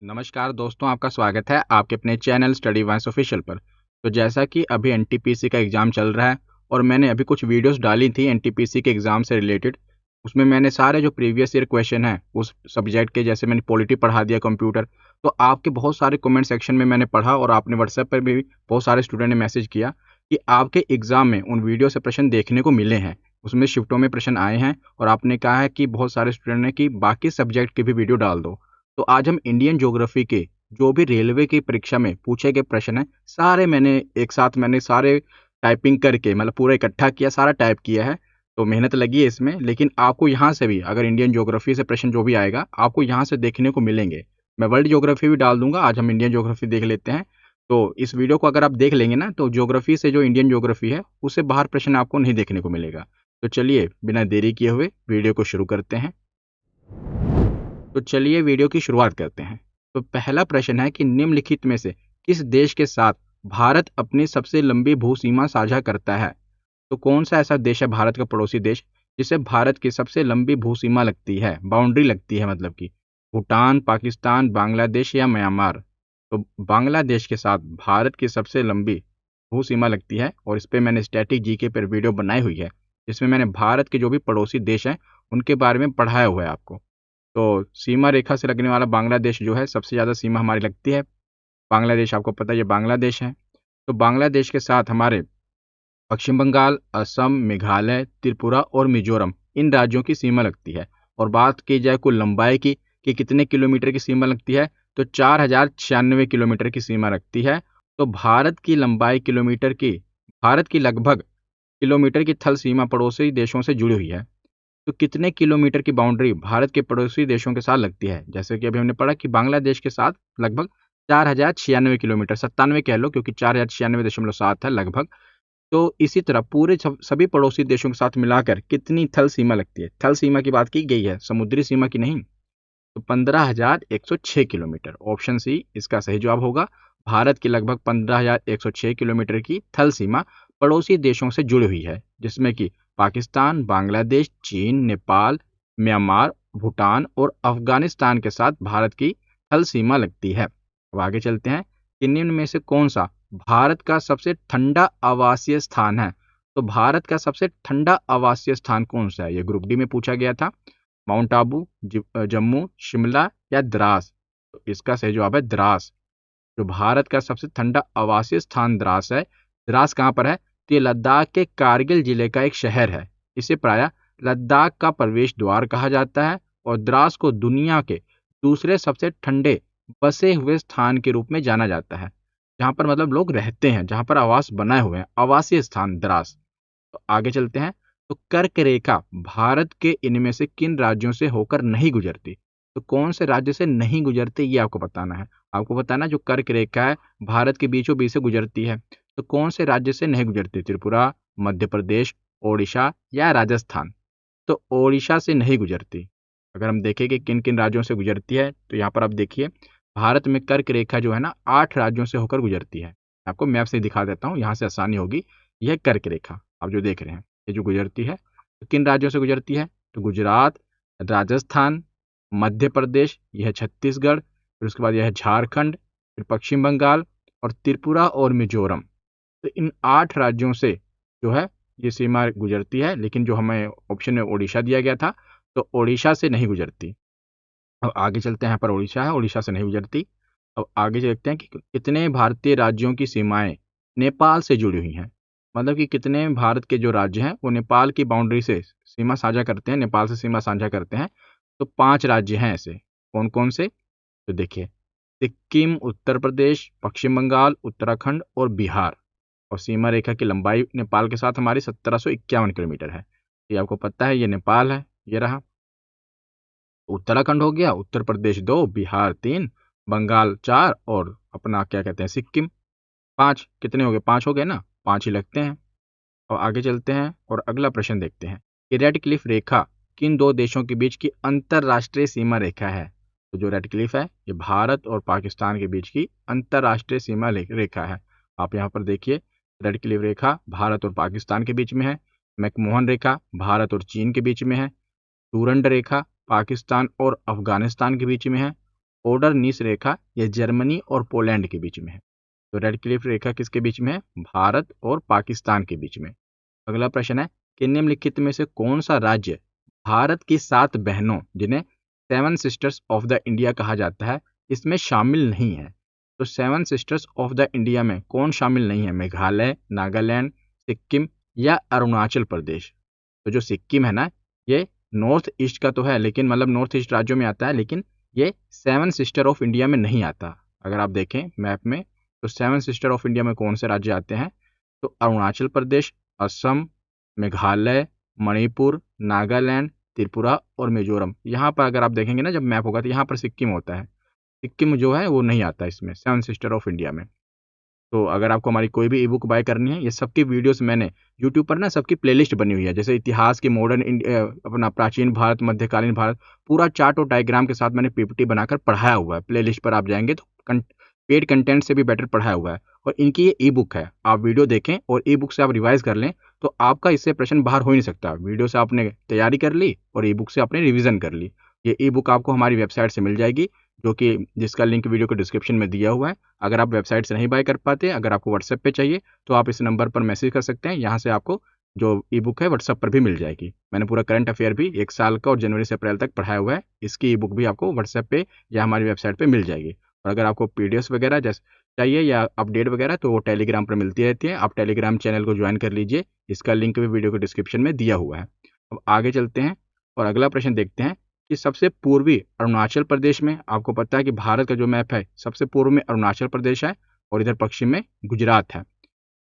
नमस्कार दोस्तों, आपका स्वागत है आपके अपने चैनल स्टडी वाइस ऑफिशियल पर। तो जैसा कि अभी एनटीपीसी का एग्ज़ाम चल रहा है और मैंने अभी कुछ वीडियोस डाली थी एनटीपीसी के एग्ज़ाम से रिलेटेड। उसमें मैंने सारे जो प्रीवियस ईयर क्वेश्चन हैं उस सब्जेक्ट के, जैसे मैंने पॉलिटी पढ़ा दिया, कंप्यूटर। तो आपके बहुत सारे कमेंट सेक्शन में मैंने पढ़ा और आपने व्हाट्सएप पर भी बहुत सारे स्टूडेंट ने मैसेज किया कि आपके एग्ज़ाम में उन वीडियो से प्रश्न देखने को मिले हैं, उसमें शिफ्टों में प्रश्न आए हैं और आपने कहा है कि बहुत सारे स्टूडेंट ने कि बाकी सब्जेक्ट की भी वीडियो डाल दो। तो आज हम इंडियन ज्योग्राफी के जो भी रेलवे की परीक्षा में पूछे गए प्रश्न हैं, सारे मैंने एक साथ सारे टाइपिंग करके मतलब पूरा इकट्ठा किया, सारा टाइप किया है। तो मेहनत लगी है इसमें, लेकिन आपको यहाँ से भी अगर इंडियन ज्योग्राफी से प्रश्न जो भी आएगा, आपको यहाँ से देखने को मिलेंगे। मैं वर्ल्ड ज्योग्राफी भी डाल दूँगा, आज हम इंडियन ज्योग्राफी देख लेते हैं। तो इस वीडियो को अगर आप देख लेंगे ना, तो ज्योग्राफी से जो इंडियन ज्योग्राफी है, उससे बाहर प्रश्न आपको नहीं देखने को मिलेगा। तो चलिए, बिना देरी किए हुए वीडियो को शुरू करते हैं। तो चलिए वीडियो की शुरुआत करते हैं। तो पहला प्रश्न है कि निम्नलिखित में से किस देश के साथ भारत अपनी सबसे लंबी भू सीमा साझा करता है? तो कौन सा ऐसा देश है भारत का पड़ोसी देश जिसे भारत की सबसे लंबी भू सीमा लगती है, बाउंड्री लगती है, मतलब कि भूटान, पाकिस्तान, बांग्लादेश या म्यांमार? तो बांग्लादेश के साथ भारत की सबसे लंबी भू सीमा लगती है और इस पे मैंने स्टैटिक जीके पर वीडियो बनाई हुई है, जिसमें मैंने भारत के जो भी पड़ोसी देश हैं उनके बारे में पढ़ाया हुआ है आपको। तो सीमा रेखा से लगने वाला बांग्लादेश जो है, सबसे ज़्यादा सीमा हमारी लगती है। बांग्लादेश आपको पता है, ये बांग्लादेश है। तो बांग्लादेश के साथ हमारे पश्चिम बंगाल, असम, मेघालय, त्रिपुरा और मिजोरम, इन राज्यों की सीमा लगती है। और बात की जाए कुल लंबाई की कि कितने किलोमीटर की सीमा लगती है, तो 4096 किलोमीटर की सीमा लगती है। तो भारत की लगभग किलोमीटर की थल सीमा पड़ोसी देशों से जुड़ी हुई है। तो कितने किलोमीटर की बाउंड्री भारत के पड़ोसी देशों के साथ लगती है? जैसे कि अभी हमने पढ़ा कि बांग्लादेश के साथ लगभग 4096 किलोमीटर, 97 कह लो, क्योंकि 4096.7 है लगभग। तो इसी तरह पूरे सभी पड़ोसी देशों के साथ मिलाकर कितनी थल सीमा लगती है? थल सीमा की बात की गई है, समुद्री सीमा की नहीं। तो 15,106 किलोमीटर, ऑप्शन सी इसका सही जवाब होगा। भारत की लगभग 15,106 किलोमीटर की थल सीमा पड़ोसी देशों से जुड़ी हुई है, जिसमें कि पाकिस्तान, बांग्लादेश, चीन, नेपाल, म्यांमार, भूटान और अफगानिस्तान के साथ भारत की थल सीमा लगती है। अब आगे चलते हैं कि निम्न में से कौन सा भारत का सबसे ठंडा आवासीय स्थान है? तो भारत का सबसे ठंडा आवासीय स्थान कौन सा है? ये ग्रुप डी में पूछा गया था। माउंट आबू, जम्मू, शिमला या द्रास? तो इसका सही जवाब है द्रास। जो भारत का सबसे ठंडा आवासीय स्थान द्रास है। द्रास कहाँ पर है? तो ये लद्दाख के कारगिल जिले का एक शहर है। इसे प्रायः लद्दाख का प्रवेश द्वार कहा जाता है और द्रास को दुनिया के दूसरे सबसे ठंडे बसे हुए स्थान के रूप में जाना जाता है, जहाँ पर मतलब लोग रहते हैं, जहाँ पर आवास बनाए हुए हैं, आवासीय स्थान द्रास। तो आगे चलते हैं। तो कर्क रेखा भारत के इनमें से किन राज्यों से होकर नहीं गुजरती? तो कौन से राज्य से नहीं गुजरती, ये आपको बताना है। आपको बताना जो कर्क रेखा है भारत के बीचों बीच से गुजरती है, तो कौन से राज्य से नहीं गुजरती? त्रिपुरा, मध्य प्रदेश, ओडिशा या राजस्थान? तो ओडिशा से नहीं गुजरती। अगर हम देखें कि किन किन राज्यों से गुजरती है, तो यहाँ पर आप देखिए, भारत में कर्क रेखा जो है ना, 8 राज्यों से होकर गुजरती है। आपको मैप से दिखा देता हूँ, यहाँ से आसानी होगी। यह कर्क रेखा आप जो देख रहे हैं, ये जो गुजरती है, तो किन राज्यों से गुजरती है? तो गुजरात, राजस्थान, मध्य प्रदेश, यह है छत्तीसगढ़, फिर उसके बाद यह है झारखंड, फिर पश्चिम बंगाल और त्रिपुरा और मिजोरम। तो इन 8 राज्यों से जो है ये सीमा गुजरती है, लेकिन जो हमें ऑप्शन में ओडिशा दिया गया था, तो ओडिशा से नहीं गुजरती। अब आगे चलते हैं, यहाँ पर ओडिशा है, ओडिशा से नहीं गुजरती। अब आगे देखते हैं कि कितने भारतीय राज्यों की सीमाएं नेपाल से जुड़ी हुई हैं। मतलब कि कितने भारत के जो राज्य हैं वो नेपाल की बाउंड्री से सीमा साझा करते हैं, नेपाल से सीमा साझा करते हैं। तो 5 राज्य हैं ऐसे। कौन कौन से? तो देखिए, सिक्किम, उत्तर प्रदेश, पश्चिम बंगाल, उत्तराखंड और बिहार। और सीमा रेखा की लंबाई नेपाल के साथ हमारी 1751 किलोमीटर है। ये आपको पता है, ये नेपाल है, ये रहा। उत्तराखंड हो गया, उत्तर प्रदेश 2, बिहार 3, बंगाल 4 और अपना क्या कहते हैं सिक्किम 5। कितने हो गए? 5 हो गए ना, 5 ही लगते हैं। और आगे चलते हैं और अगला प्रश्न देखते हैं कि रेड क्लिफ रेखा किन 2 देशों के बीच की अंतरराष्ट्रीय सीमा रेखा है? तो जो रेड क्लिफ है ये भारत और पाकिस्तान के बीच की अंतरराष्ट्रीय सीमा रेखा है। आप यहाँ पर देखिए, रेड क्लिफ रेखा भारत और पाकिस्तान के बीच में है। मैकमोहन रेखा भारत और चीन के बीच में है। डूरंड रेखा पाकिस्तान और अफगानिस्तान के बीच में है। ओडरनीस रेखा ये जर्मनी और पोलैंड के बीच में है। तो रेड क्लिफ रेखा किसके बीच में है? भारत और पाकिस्तान के बीच में। अगला प्रश्न है कि निम्नलिखित में से कौन सा राज्य भारत की 7 बहनों जिन्हें seven sisters of the India कहा जाता है इसमें शामिल नहीं है? तो seven sisters of the India में कौन शामिल नहीं है? मेघालय, नागालैंड, सिक्किम या अरुणाचल प्रदेश। तो जो सिक्किम है ना, ये नॉर्थ ईस्ट का तो है, लेकिन मतलब नॉर्थ ईस्ट राज्यों में आता है, लेकिन ये सेवन सिस्टर ऑफ इंडिया में नहीं आता। अगर आप देखें मैप में तो सेवन सिस्टर ऑफ इंडिया में कौन से राज्य आते हैं? तो अरुणाचल प्रदेश, असम, मेघालय, मणिपुर, नागालैंड, त्रिपुरा और मिजोरम। यहाँ पर अगर आप देखेंगे ना, जब मैप होगा तो यहाँ पर सिक्किम होता है। सिक्किम जो है वो नहीं आता इसमें सेवन सिस्टर ऑफ इंडिया में। तो अगर आपको हमारी कोई भी ई बुक बाय करनी है, ये सबकी वीडियोस मैंने यूट्यूब पर ना सबकी प्लेलिस्ट बनी हुई है, जैसे इतिहास की, मॉडर्न इंडिया, अपना प्राचीन भारत, मध्यकालीन भारत, पूरा चार्ट और डायग्राम के साथ मैंने पीपीटी बनाकर पढ़ाया हुआ है। प्लेलिस्ट पर आप जाएंगे तो पेड कंटेंट से भी बेटर पढ़ाया हुआ है। और इनकी ये ई बुक है, आप वीडियो देखें और ई बुक से आप रिवाइज कर लें तो आपका इससे प्रश्न बाहर हो ही नहीं सकता। वीडियो से आपने तैयारी कर ली और ई बुक से आपने रिविजन कर ली। ये ई बुक आपको हमारी वेबसाइट से मिल जाएगी, जो कि जिसका लिंक वीडियो के डिस्क्रिप्शन में दिया हुआ है। अगर आप वेबसाइट से नहीं बाय कर पाते, अगर आपको व्हाट्सएप पे चाहिए तो आप इस नंबर पर मैसेज कर सकते हैं। यहाँ से आपको जो ई बुक है व्हाट्सएप पर भी मिल जाएगी। मैंने पूरा करंट अफेयर भी 1 साल का और जनवरी से अप्रैल तक पढ़ाया हुआ है। इसकी ई बुक भी आपको व्हाट्सएप पे या हमारी वेबसाइट पे मिल जाएगी। और अगर आपको पीडीएफ वगैरह जैसे चाहिए या अपडेट वगैरह, तो वो टेलीग्राम पर मिलती रहती है। आप टेलीग्राम चैनल को ज्वाइन कर लीजिए, इसका लिंक भी वीडियो के डिस्क्रिप्शन में दिया हुआ है। अब आगे चलते हैं और अगला प्रश्न देखते हैं कि सबसे पूर्वी अरुणाचल प्रदेश में, आपको पता है कि भारत का जो मैप है सबसे पूर्व में अरुणाचल प्रदेश है और इधर पश्चिम में गुजरात है।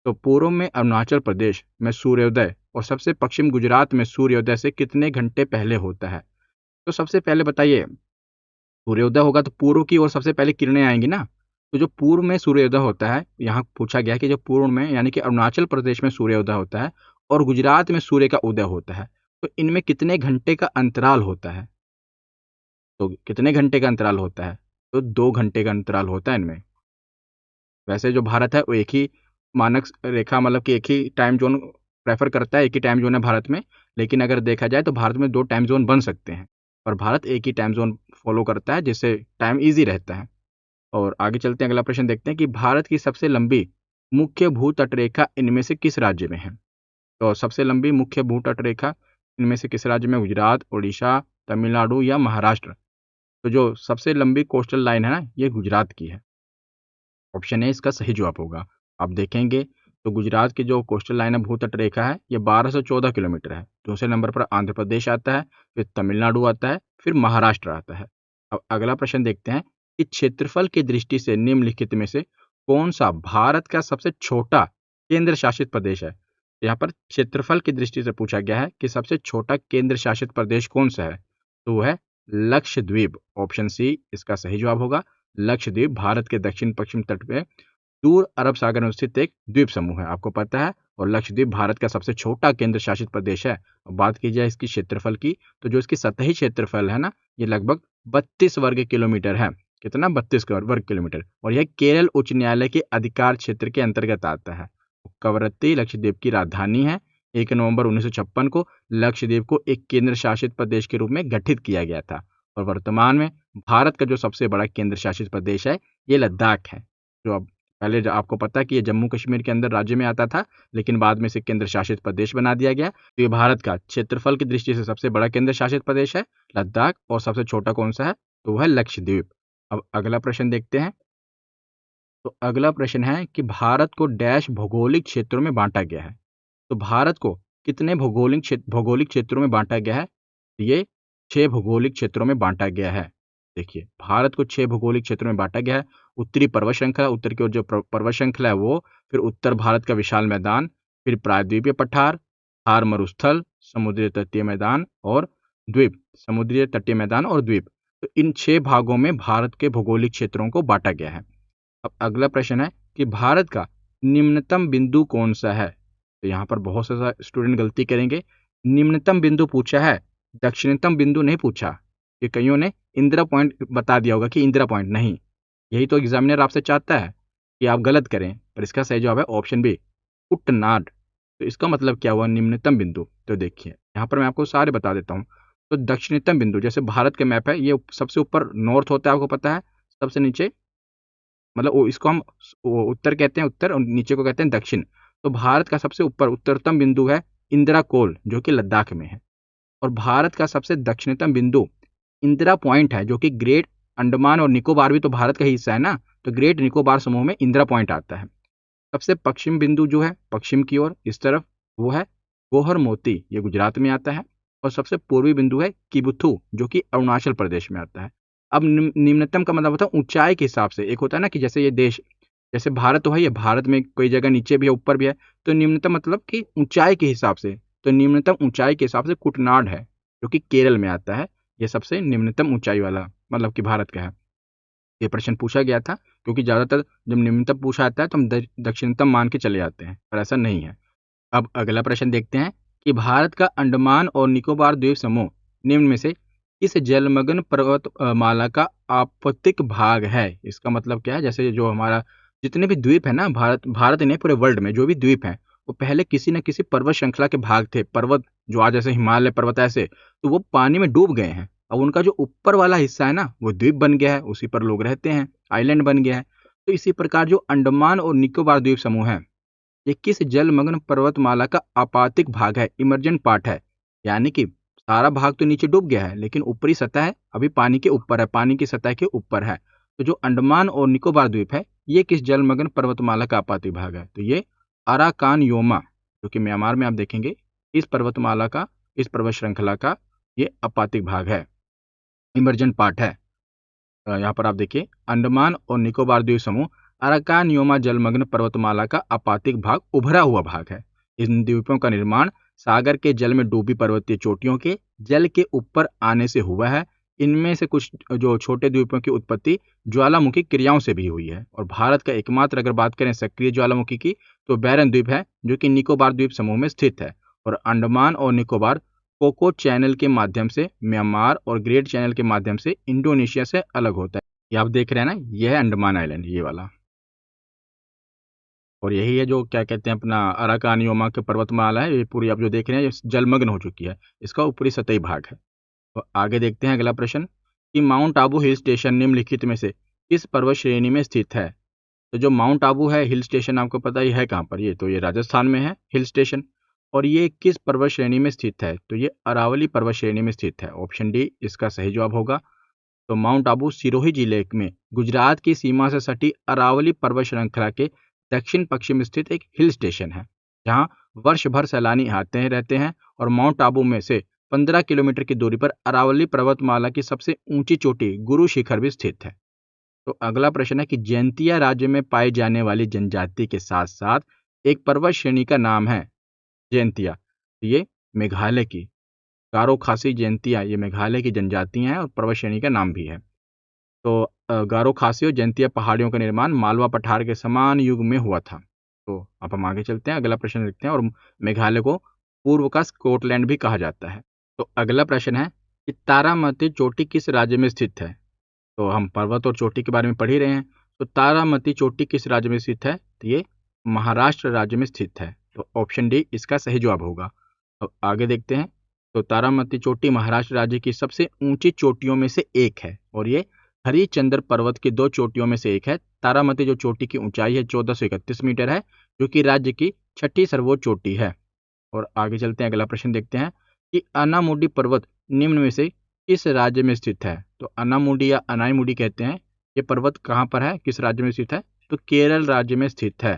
तो पूर्व में अरुणाचल प्रदेश में सूर्योदय और सबसे पश्चिम गुजरात में सूर्योदय से कितने घंटे पहले होता है? तो सबसे पहले बताइए, सूर्योदय होगा तो पूर्व की ओर सबसे पहले किरणें आएंगी ना। तो जो पूर्व में सूर्योदय होता है, यहाँ पूछा गया कि जो पूर्व में यानी कि अरुणाचल प्रदेश में सूर्योदय होता है और गुजरात में सूर्य का उदय होता है, तो इनमें कितने घंटे का अंतराल होता है? तो कितने घंटे का अंतराल होता है? तो 2 घंटे का अंतराल होता है इनमें। वैसे जो भारत है वो एक ही मानक रेखा, मतलब कि एक ही टाइम जोन प्रेफर करता है, एक ही टाइम जोन है भारत में। लेकिन अगर देखा जाए तो भारत में 2 टाइम जोन बन सकते हैं, पर भारत एक ही टाइम जोन फॉलो करता है, जिससे टाइम ईजी रहता है। और आगे चलते हैं, अगला प्रश्न देखते हैं कि भारत की सबसे लंबी मुख्य भू तटरेखा इनमें से किस राज्य में है? तो सबसे लंबी मुख्य भू तटरेखा इनमें से किस राज्य में? गुजरात, उड़ीसा, तमिलनाडु या महाराष्ट्र। तो जो सबसे लंबी कोस्टल लाइन है ना, ये गुजरात की है। ऑप्शन ए इसका सही जवाब होगा। आप देखेंगे तो गुजरात की जो कोस्टल लाइन है, भू तट रेखा है, ये 1214 किलोमीटर है। दूसरे नंबर पर आंध्र प्रदेश आता है, फिर तमिलनाडु आता है, फिर महाराष्ट्र आता है। अब अगला प्रश्न देखते हैं कि क्षेत्रफल की दृष्टि से निम्नलिखित में से कौन सा भारत का सबसे छोटा केंद्र शासित प्रदेश है? यहाँ पर क्षेत्रफल की दृष्टि से पूछा गया है कि सबसे छोटा केंद्र शासित प्रदेश कौन सा है? तो वो है लक्षद्वीप। ऑप्शन सी इसका सही जवाब होगा। लक्षद्वीप भारत के दक्षिण पश्चिम तट पे दूर अरब सागर में स्थित एक द्वीप समूह है, आपको पता है। और लक्षद्वीप भारत का सबसे छोटा केंद्र शासित प्रदेश है। और बात की जाए इसकी क्षेत्रफल की, तो जो इसकी सतही क्षेत्रफल है ना, ये लगभग 32 वर्ग किलोमीटर है। कितना? 32 वर्ग किलोमीटर। और यह केरल उच्च न्यायालय के अधिकार क्षेत्र के अंतर्गत आता है। कवरत्ती लक्षद्वीप की राजधानी है। 1 नवंबर 1956 को लक्षद्वीप को एक केंद्र शासित प्रदेश के रूप में गठित किया गया था। और वर्तमान में भारत का जो सबसे बड़ा केंद्र शासित प्रदेश है, ये लद्दाख है। जो अब पहले आपको पता है कि ये जम्मू कश्मीर के अंदर राज्य में आता था, लेकिन बाद में इसे केंद्र शासित प्रदेश बना दिया गया। तो ये भारत का क्षेत्रफल की दृष्टि से सबसे बड़ा केंद्र शासित प्रदेश है लद्दाख। और सबसे छोटा कौन सा है? तो वह है लक्षद्वीप। अब अगला प्रश्न देखते हैं। तो अगला प्रश्न है कि भारत को डैश भौगोलिक क्षेत्रों में बांटा गया है। तो भारत को कितने भौगोलिक क्षेत्रों में बांटा गया है? तो ये 6 भौगोलिक क्षेत्रों में बांटा गया है। देखिए, भारत को 6 भौगोलिक क्षेत्रों में बांटा गया है। उत्तरी पर्वत श्रृंखला, उत्तर की ओर जो पर्वत श्रृंखला है वो, फिर उत्तर भारत का विशाल मैदान, फिर प्रायद्वीपीय पठार, थार मरुस्थल, समुद्री तटीय मैदान और द्वीप, समुद्री तटीय मैदान और द्वीप। तो इन 6 भागों में भारत के भौगोलिक क्षेत्रों को बांटा गया है। अब अगला प्रश्न है कि भारत का निम्नतम बिंदु कौन सा है? तो यहाँ पर बहुत से स्टूडेंट गलती करेंगे। निम्नतम बिंदु पूछा है, दक्षिणतम बिंदु नहीं पूछा। कि कईयों ने इंदिरा पॉइंट बता दिया होगा कि इंदिरा पॉइंट नहीं। यही तो एग्जामिनर आपसे चाहता है कि आप गलत करें, पर इसका सही जवाब है ऑप्शन बी, कुटनाड। तो इसका मतलब क्या हुआ निम्नतम बिंदु? तो देखिए यहाँ पर मैं आपको सारे बता देता हूँ। तो दक्षिणतम बिंदु, जैसे भारत के मैप है, ये सबसे ऊपर नॉर्थ होता है, आपको पता है। सबसे नीचे, मतलब वो इसको हम उत्तर कहते हैं उत्तर, और नीचे को कहते हैं दक्षिण। तो भारत का सबसे ऊपर उत्तरतम बिंदु है इंदिरा कोल, जो कि लद्दाख में है। और भारत का सबसे दक्षिणतम बिंदु इंदिरा पॉइंट है, जो कि ग्रेट अंडमान और निकोबार भी तो भारत का ही हिस्सा है ना, तो ग्रेट निकोबार समूह में इंदिरा पॉइंट आता है। सबसे पश्चिम बिंदु जो है पश्चिम की ओर इस तरफ, वो है गोहर मोती, ये गुजरात में आता है। और सबसे पूर्वी बिंदु है किबुथु, जो कि अरुणाचल प्रदेश में आता है। अब निम्नतम का मतलब होता है ऊंचाई के हिसाब से। एक होता है ना कि जैसे ये देश, जैसे भारत तो है, ये भारत में कोई जगह नीचे भी है ऊपर भी है, तो निम्नतम मतलब कि ऊंचाई के हिसाब से। तो निम्नतम ऊंचाई के हिसाब से कुटनाड है, जो कि केरल में आता है। ये सबसे निम्नतम ऊंचाई वाला मतलब कि भारत का है। ये प्रश्न पूछा गया था, क्योंकि ज़्यादातर जब निम्नतम पूछा जाता है तो हम दक्षिणतम मान के चले जाते हैं, पर ऐसा नहीं है। अब अगला प्रश्न देखते हैं कि भारत का अंडमान और निकोबार द्वीप समूह निम्न में से किस जलमग्न पर्वतमाला का आपतिक भाग है। इसका मतलब क्या है, जैसे जो हमारा जितने भी द्वीप है ना, भारत नहीं पूरे वर्ल्ड में जो भी द्वीप हैं, वो पहले किसी न किसी पर्वत श्रृंखला के भाग थे। पर्वत जो आज जैसे हिमालय पर्वत ऐसे, तो वो पानी में डूब गए हैं। अब उनका जो ऊपर वाला हिस्सा है ना, वो द्वीप बन गया है, उसी पर लोग रहते हैं, आइलैंड बन गया है। तो इसी प्रकार जो अंडमान और निकोबार द्वीप समूह है, ये किस जलमग्न पर्वतमाला का आपातिक भाग है, इमर्जेंट पार्ट है। यानी कि सारा भाग तो नीचे डूब गया है, लेकिन ऊपरी सतह है अभी पानी के ऊपर है, पानी की सतह के ऊपर है। तो जो अंडमान और निकोबार द्वीप है, ये किस जलमग्न पर्वतमाला का आपातिक भाग है, तो ये अराकान योमा, जो कि म्यांमार में आप देखेंगे, इस पर्वतमाला का, इस पर्वत श्रृंखला का ये आपातिक भाग है, इमर्जेंट पार्ट है। यहाँ पर आप देखिए, अंडमान और निकोबार द्वीप समूह अराकान योमा जलमग्न पर्वतमाला का आपातिक भाग उभरा हुआ भाग है। इन द्वीपों का निर्माण सागर के जल में डूबी पर्वतीय चोटियों के जल के ऊपर आने से हुआ है। इनमें से कुछ जो छोटे द्वीपों की उत्पत्ति ज्वालामुखी क्रियाओं से भी हुई है। और भारत का एकमात्र अगर बात करें सक्रिय ज्वालामुखी की, तो बैरन द्वीप है, जो कि निकोबार द्वीप समूह में स्थित है। और अंडमान और निकोबार कोको चैनल के माध्यम से म्यांमार और ग्रेट चैनल के माध्यम से इंडोनेशिया से अलग होता है। ये आप देख रहे हैं ना, ये है अंडमान आइलैंड, ये वाला। और यही है जो क्या कहते हैं अपना अराकान योमा के पर्वतमाला है, ये पूरी आप जो देख रहे हैं ये जलमग्न हो चुकी है, इसका ऊपरी सतही भाग है। तो आगे देखते हैं अगला प्रश्न कि माउंट आबू हिल स्टेशन निम्नलिखित में से किस पर्वत श्रेणी में स्थित है। तो जो माउंट आबू है हिल स्टेशन, आपको पता ही है कहाँ पर, ये तो ये राजस्थान में है हिल स्टेशन। और ये किस पर्वत श्रेणी में स्थित है, तो ये अरावली पर्वत श्रेणी में स्थित है। ऑप्शन डी इसका सही जवाब होगा। तो माउंट आबू सिरोही जिले में गुजरात की सीमा से सटी अरावली पर्वत श्रृंखला के दक्षिण पश्चिम स्थित एक हिल स्टेशन है, जहां वर्ष भर सैलानी आते रहते हैं। और माउंट आबू में से 15 किलोमीटर की दूरी पर अरावली पर्वतमाला की सबसे ऊंची चोटी गुरु शिखर भी स्थित है। तो अगला प्रश्न है कि जैंतिया राज्य में पाई जाने वाली जनजाति के साथ साथ एक पर्वत श्रेणी का नाम है जैंतिया। ये मेघालय की गारो खासी जैंतिया, ये मेघालय की जनजातियां हैं और पर्वत श्रेणी का नाम भी है। तो गारो खासी और जैंतिया पहाड़ियों का निर्माण मालवा पठार के समान युग में हुआ था। तो अब हम आगे चलते हैं, अगला प्रश्न देखते हैं। और मेघालय को पूर्व का स्कॉटलैंड भी कहा जाता है। तो अगला प्रश्न है कि तारामती चोटी किस राज्य में स्थित है। तो हम पर्वत और चोटी के बारे में पढ़ ही रहे हैं। तो तारामती चोटी किस राज्य में स्थित है, तो ये महाराष्ट्र राज्य में स्थित है। तो ऑप्शन डी इसका सही जवाब होगा। अब आगे देखते हैं। तो तारामती चोटी महाराष्ट्र राज्य की सबसे ऊंची चोटियों में से एक है, और ये हरिश्चंद्र पर्वत की 2 चोटियों में से एक है। तारामती जो चोटी की ऊंचाई है 1431 मीटर है, जो कि राज्य की 6ठी सर्वोच्च चोटी है। और आगे चलते हैं, अगला प्रश्न देखते हैं कि अनामुडी पर्वत निम्न में से किस राज्य में स्थित है। तो अनामुडी या अनाईमुडी कहते हैं, ये पर्वत कहाँ पर है, किस राज्य में स्थित है, तो केरल राज्य में स्थित है।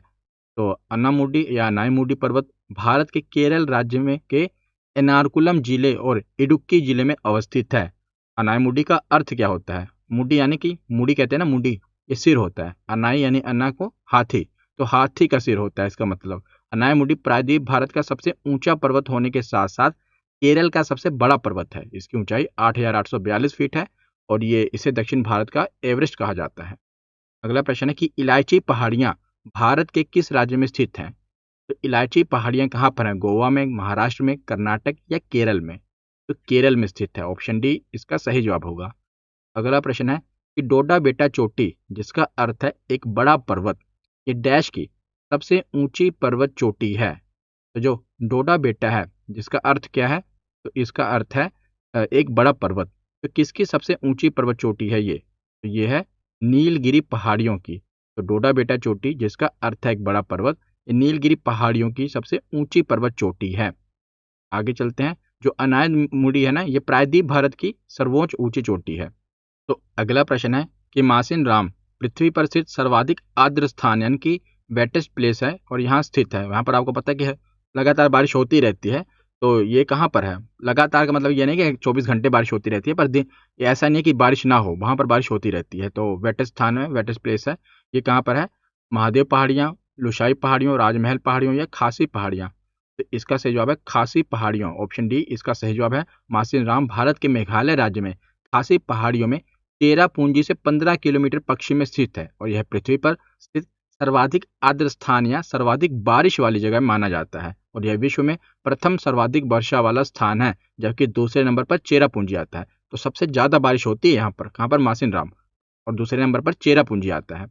तो अनामुडी या अनाईमुडी पर्वत भारत के केरल राज्य में के एर्नाकुलम जिले और इडुक्की जिले में अवस्थित है। अनाईमुडी का अर्थ क्या होता है, मुडी यानी कि मुड़ी कहते हैं ना, मुडी ये सिर होता है, अनाई यानी अन्ना को हाथी, तो हाथी का सिर होता है इसका मतलब। अनाईमुडी प्रायद्वीप भारत का सबसे ऊंचा पर्वत होने के साथ साथ केरल का सबसे बड़ा पर्वत है। इसकी ऊंचाई 8,842 फीट है, और ये इसे दक्षिण भारत का एवरेस्ट कहा जाता है। अगला प्रश्न है कि इलायची पहाड़ियां भारत के किस राज्य में स्थित हैं। तो इलायची पहाड़ियां कहाँ पर हैं, गोवा में, महाराष्ट्र में, कर्नाटक या केरल में। तो केरल में स्थित है, ऑप्शन डी इसका सही जवाब होगा। अगला प्रश्न है कि डोडा बेटा चोटी, जिसका अर्थ है एक बड़ा पर्वत, ये डैश की सबसे ऊंची पर्वत चोटी है। तो जो डोडा बेटा है, जिसका अर्थ क्या है, तो इसका अर्थ है एक बड़ा पर्वत। तो किसकी सबसे ऊंची पर्वत चोटी है ये, तो ये है नीलगिरी पहाड़ियों की। तो डोडा बेटा चोटी, जिसका अर्थ है एक बड़ा पर्वत, ये नीलगिरी पहाड़ियों की सबसे ऊंची पर्वत चोटी है। आगे चलते हैं। जो अनायद मुड़ी है ना, ये प्रायद्वीप भारत की सर्वोच्च ऊंची चोटी है। तो अगला प्रश्न है कि मासिन राम पृथ्वी पर स्थित सर्वाधिक आर्द्र स्थान यानी कि वेटेस्ट प्लेस है और यहाँ स्थित है। वहाँ पर आपको पता है कि लगातार बारिश होती रहती है। तो ये कहाँ पर है? लगातार का मतलब ये नहीं कि 24 घंटे बारिश होती रहती है, पर दिन ये ऐसा नहीं है कि बारिश ना हो, वहाँ पर बारिश होती रहती है। तो वेटेस्ट स्थान है, वेटेस्ट प्लेस है। ये कहाँ पर है? महादेव पहाड़ियाँ, लुशाई पहाड़ियों, राजमहल पहाड़ियों या खासी पहाड़ियाँ। तो इसका सही जवाब है खासी पहाड़ियों। ऑप्शन डी इसका सही जवाब है। मासिन राम भारत के मेघालय राज्य में खासी पहाड़ियों में चेरापूंजी से 15 किलोमीटर पश्चिम में स्थित है और यह पृथ्वी पर स्थित सर्वाधिक आर्द्र स्थान या सर्वाधिक बारिश वाली जगह माना जाता है और यह विश्व में प्रथम सर्वाधिक वर्षा वाला स्थान है, जबकि दूसरे नंबर पर चेरापूंजी आता है। तो सबसे ज्यादा बारिश होती है यहाँ पर, कहाँ पर? मासिन राम। और दूसरे नंबर पर चेरापूंजी आता है।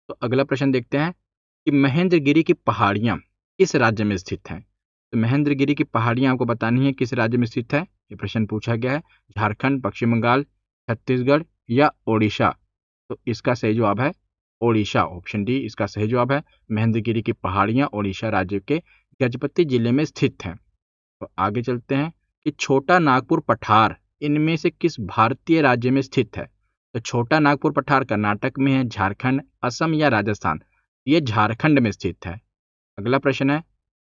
तो अगला प्रश्न देखते हैं कि महेंद्रगिरी की पहाड़ियां किस राज्य में स्थित हैं? तो महेंद्रगिरी की पहाड़ियां आपको बतानी है किस राज्य में स्थित है। ये प्रश्न पूछा गया है। झारखंड, पश्चिम बंगाल, छत्तीसगढ़ या ओडिशा। तो इसका सही जवाब है ओडिशा। ऑप्शन डी इसका सही जवाब है। महेंद्रगिरी की पहाड़ियां ओडिशा राज्य के गजपति जिले में स्थित हैं। तो आगे चलते हैं कि छोटा नागपुर पठार इनमें से किस भारतीय राज्य में स्थित है? तो छोटा नागपुर पठार कर्नाटक में है, झारखंड, असम या राजस्थान। ये झारखंड में स्थित है। अगला प्रश्न है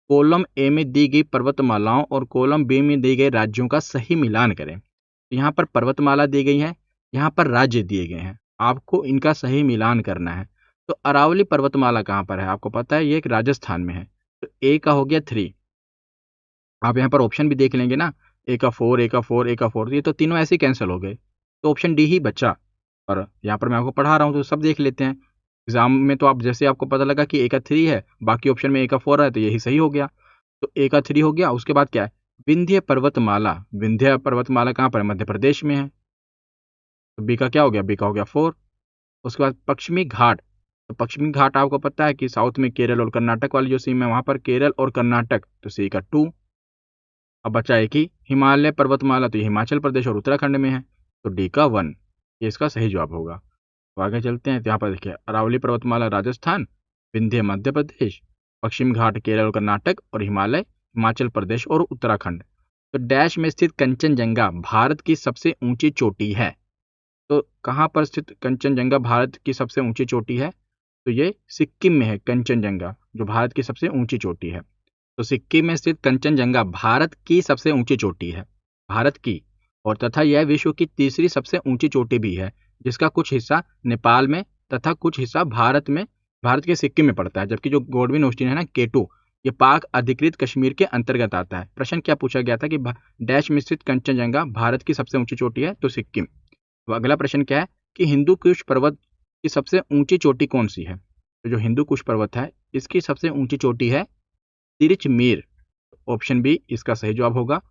कॉलम ए में दी गई पर्वतमालाओं और कॉलम बी में दी गए राज्यों का सही मिलान करें। तो यहाँ पर पर्वतमाला दी गई है, यहाँ पर राज्य दिए गए हैं, आपको इनका सही मिलान करना है। तो अरावली पर्वतमाला कहाँ पर है? आपको पता है ये एक राजस्थान में है। तो ए का हो गया 3। आप यहाँ पर ऑप्शन भी देख लेंगे ना, ए का 4, ए का 4, ए का 4, ये तो तीनों ऐसे ही कैंसिल हो गए। तो ऑप्शन डी ही बचा। और यहाँ पर मैं आपको पढ़ा रहा हूँ तो सब देख लेते हैं। एग्जाम में तो आप जैसे आपको पता लगा कि ए का 3 है, बाकी ऑप्शन में ए का 4 है, तो यही सही हो गया। तो ए का 3 हो गया। उसके बाद क्या है? विंध्य पर्वतमाला। विंध्य पर्वतमाला कहाँ पर है? मध्य प्रदेश में है। तो बी का क्या हो गया? बी का हो गया 4। उसके बाद पश्चिमी घाट। तो पश्चिमी घाट आपको पता है कि साउथ में केरल और कर्नाटक वाली जो सीम है, वहां पर केरल और कर्नाटक। तो सी का 2। अब बचा एक ही हिमालय पर्वतमाला, तो ये हिमाचल प्रदेश और उत्तराखंड में है। तो डी का 1 ये इसका सही जवाब होगा। तो आगे चलते हैं। तो यहाँ पर देखिए अरावली पर्वतमाला राजस्थान, विंध्य मध्य प्रदेश, पश्चिम घाट केरल और कर्नाटक और हिमालय हिमाचल प्रदेश और उत्तराखंड। तो डैश में स्थित कंचनजंगा भारत की सबसे ऊंची चोटी है। तो कहाँ पर स्थित कंचनजंगा भारत की सबसे ऊंची चोटी है? तो ये सिक्किम में है कंचनजंगा, जो भारत की सबसे ऊंची चोटी है। तो सिक्किम में स्थित कंचनजंगा भारत की सबसे ऊंची चोटी है, भारत की। और तथा यह विश्व की तीसरी सबसे ऊंची चोटी भी है, जिसका कुछ हिस्सा नेपाल में तथा कुछ हिस्सा भारत में, भारत के सिक्किम में पड़ता है। जबकि जो गोडविन ऑस्टिन है ना, केटू, ये पाक अधिकृत कश्मीर के अंतर्गत आता है। प्रश्न क्या पूछा गया था कि डैश में स्थित कंचनजंगा भारत की सबसे ऊंची चोटी है, तो सिक्किम। तो अगला प्रश्न क्या है कि हिंदू कुश पर्वत की सबसे ऊंची चोटी कौन सी है? तो जो हिंदू कुश पर्वत है, इसकी सबसे ऊंची चोटी है तिरचमीर। ऑप्शन बी इसका सही जवाब होगा।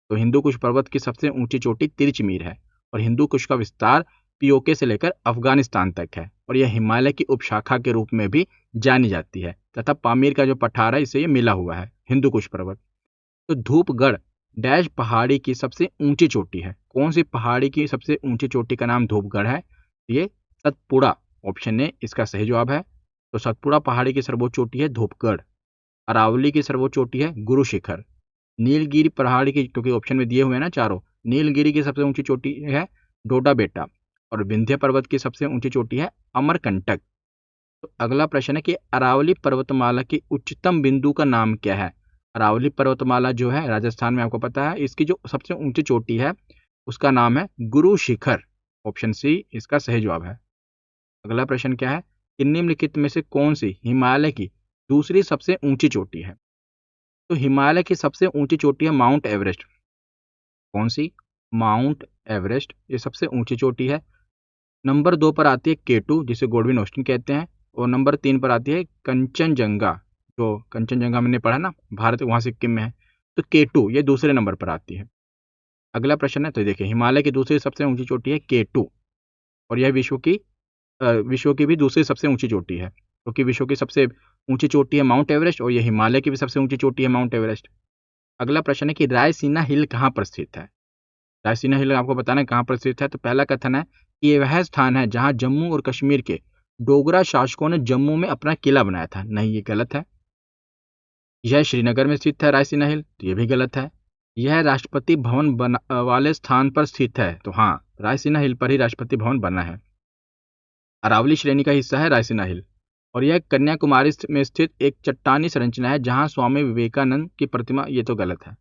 तो हिंदू कुश पर्वत की सबसे ऊंची चोटी तिरचमीर है और हिंदू कुश का विस्तार पीओके से लेकर अफगानिस्तान तक है और यह हिमालय की उपशाखा के रूप में भी जानी जाती है तथा पामीर का जो पठार है इससे ये मिला हुआ है हिंदू कुश पर्वत। तो धूपगढ़ डैश पहाड़ी की सबसे ऊंची चोटी है। कौन सी पहाड़ी की सबसे ऊंची चोटी का नाम धूपगढ़ है? ये सतपुड़ा। ऑप्शन ए इसका सही जवाब है। तो सतपुड़ा पहाड़ी की सर्वोच्च चोटी है धूपगढ़। अरावली की सर्वोच्च चोटी है गुरु शिखर। नीलगिरी पहाड़ी की, क्योंकि ऑप्शन में दिए हुए हैं ना चारों, नीलगिरी की सबसे ऊंची चोटी है डोडा बेटा और विंध्य पर्वत की सबसे ऊंची चोटी है अमरकंटक। तो अगला प्रश्न है कि अरावली पर्वतमाला की उच्चतम बिंदु का नाम क्या है? अरावली पर्वतमाला जो है राजस्थान में, आपको पता है, इसकी जो सबसे ऊंची चोटी है उसका नाम है गुरु शिखर। ऑप्शन सी इसका सही जवाब है। अगला प्रश्न क्या है कि निम्नलिखित में से कौन सी हिमालय की दूसरी सबसे ऊंची चोटी है? तो हिमालय की सबसे ऊंची चोटी है माउंट एवरेस्ट। कौन सी? माउंट एवरेस्ट, ये सबसे ऊंची चोटी है। नंबर 2 पर आती है केटू, जिसे गोडविन ऑस्टिन कहते हैं, और नंबर 3 पर आती है कंचनजंगा। जो कंचनजंगा मैंने पढ़ा ना, भारत वहाँ सिक्किम में है। तो केटू ये दूसरे नंबर पर आती है। अगला प्रश्न है, तो देखिए हिमालय की दूसरी सबसे ऊंची चोटी है केटू और यह विश्व की भी दूसरी सबसे ऊंची चोटी है, क्योंकि विश्व की सबसे ऊंची चोटी है माउंट एवरेस्ट और यह हिमालय की भी सबसे ऊंची चोटी है माउंट एवरेस्ट। अगला प्रश्न है कि रायसीना हिल कहाँ पर स्थित है? रायसीना हिल आपको बताना है कहाँ पर स्थित है। तो पहला कथन है ये वह स्थान है जहां जम्मू और कश्मीर के डोगरा शासकों ने जम्मू में अपना किला बनाया था। नहीं, ये गलत है। यह श्रीनगर में स्थित है रायसीना हिल, तो ये भी गलत है। यह राष्ट्रपति भवन वाले स्थान पर स्थित है, तो हाँ, रायसीना हिल पर ही राष्ट्रपति भवन बना है। अरावली श्रेणी का हिस्सा है रायसीना हिल, और यह कन्याकुमारी में स्थित एक चट्टानी संरचना है जहां स्वामी विवेकानंद की प्रतिमा। ये तो गलत है।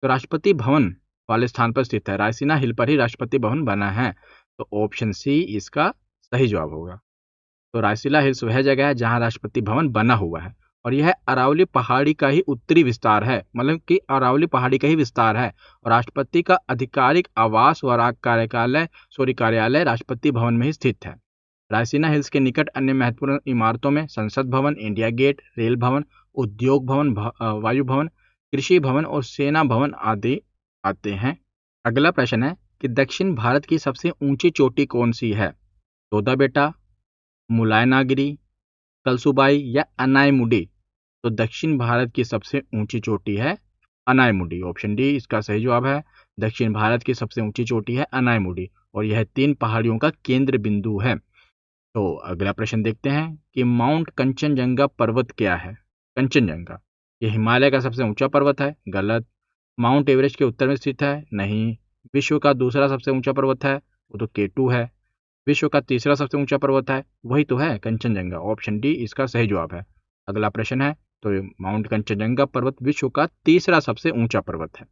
तो राष्ट्रपति भवन वाले स्थान पर स्थित है, रायसीना हिल पर ही राष्ट्रपति भवन बना है। तो ऑप्शन सी इसका सही जवाब होगा। तो रायसीना हिल्स वह जगह है जहां राष्ट्रपति भवन बना हुआ है, और यह अरावली पहाड़ी का ही उत्तरी विस्तार है, मतलब कि अरावली पहाड़ी का ही विस्तार है। और राष्ट्रपति का आधिकारिक आवास व कार्यालय राष्ट्रपति भवन में ही स्थित है। रायसीना हिल्स के निकट अन्य महत्वपूर्ण इमारतों में संसद भवन, इंडिया गेट, रेल भवन, उद्योग भवन, वायु भवन, कृषि भवन और सेना भवन आदि आते हैं। अगला प्रश्न है कि दक्षिण भारत की सबसे ऊंची चोटी कौन सी है? तोदा बेटा, मुलायनागिरी, कलसुबाई या अनायमुडी? तो दक्षिण भारत की सबसे ऊंची चोटी है अनायमुडी। ऑप्शन डी इसका सही जवाब है। दक्षिण भारत की सबसे ऊंची चोटी है अनायमुडी, और यह 3 पहाड़ियों का केंद्र बिंदु है। तो अगला प्रश्न देखते हैं कि माउंट कंचनजंगा पर्वत क्या है? कंचनजंगा ये हिमालय का सबसे ऊंचा पर्वत है। गलत। माउंट एवरेस्ट के उत्तर में स्थित है। नहीं। विश्व का दूसरा सबसे ऊंचा पर्वत है, वो तो केटू है। विश्व का तीसरा सबसे ऊंचा पर्वत है, वही तो है कंचनजंगा। ऑप्शन डी इसका सही जवाब है। अगला प्रश्न है, तो माउंट कंचनजंगा पर्वत विश्व का तीसरा सबसे ऊंचा पर्वत है।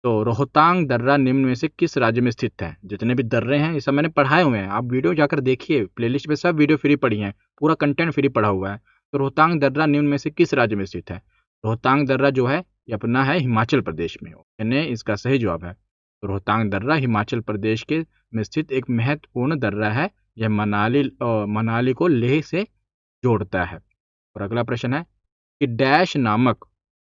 तो रोहतांग दर्रा निम्न में से किस राज्य में स्थित है? जितने भी दर्रे हैं ये सब मैंने पढ़ाए हुए हैं, आप वीडियो जाकर देखिए, प्लेलिस्ट में सब वीडियो फ्री पड़ी हैं, पूरा कंटेंट फ्री पढ़ा हुआ है। तो रोहतांग दर्रा निम्न में से किस राज्य में स्थित है? रोहतांग दर्रा जो है ये अपना है हिमाचल प्रदेश में, यानी इसका सही जवाब है। तो रोहतांग दर्रा हिमाचल प्रदेश के में स्थित एक महत्वपूर्ण दर्रा है। यह मनाली को लेह से जोड़ता है। और अगला प्रश्न है कि डैश नामक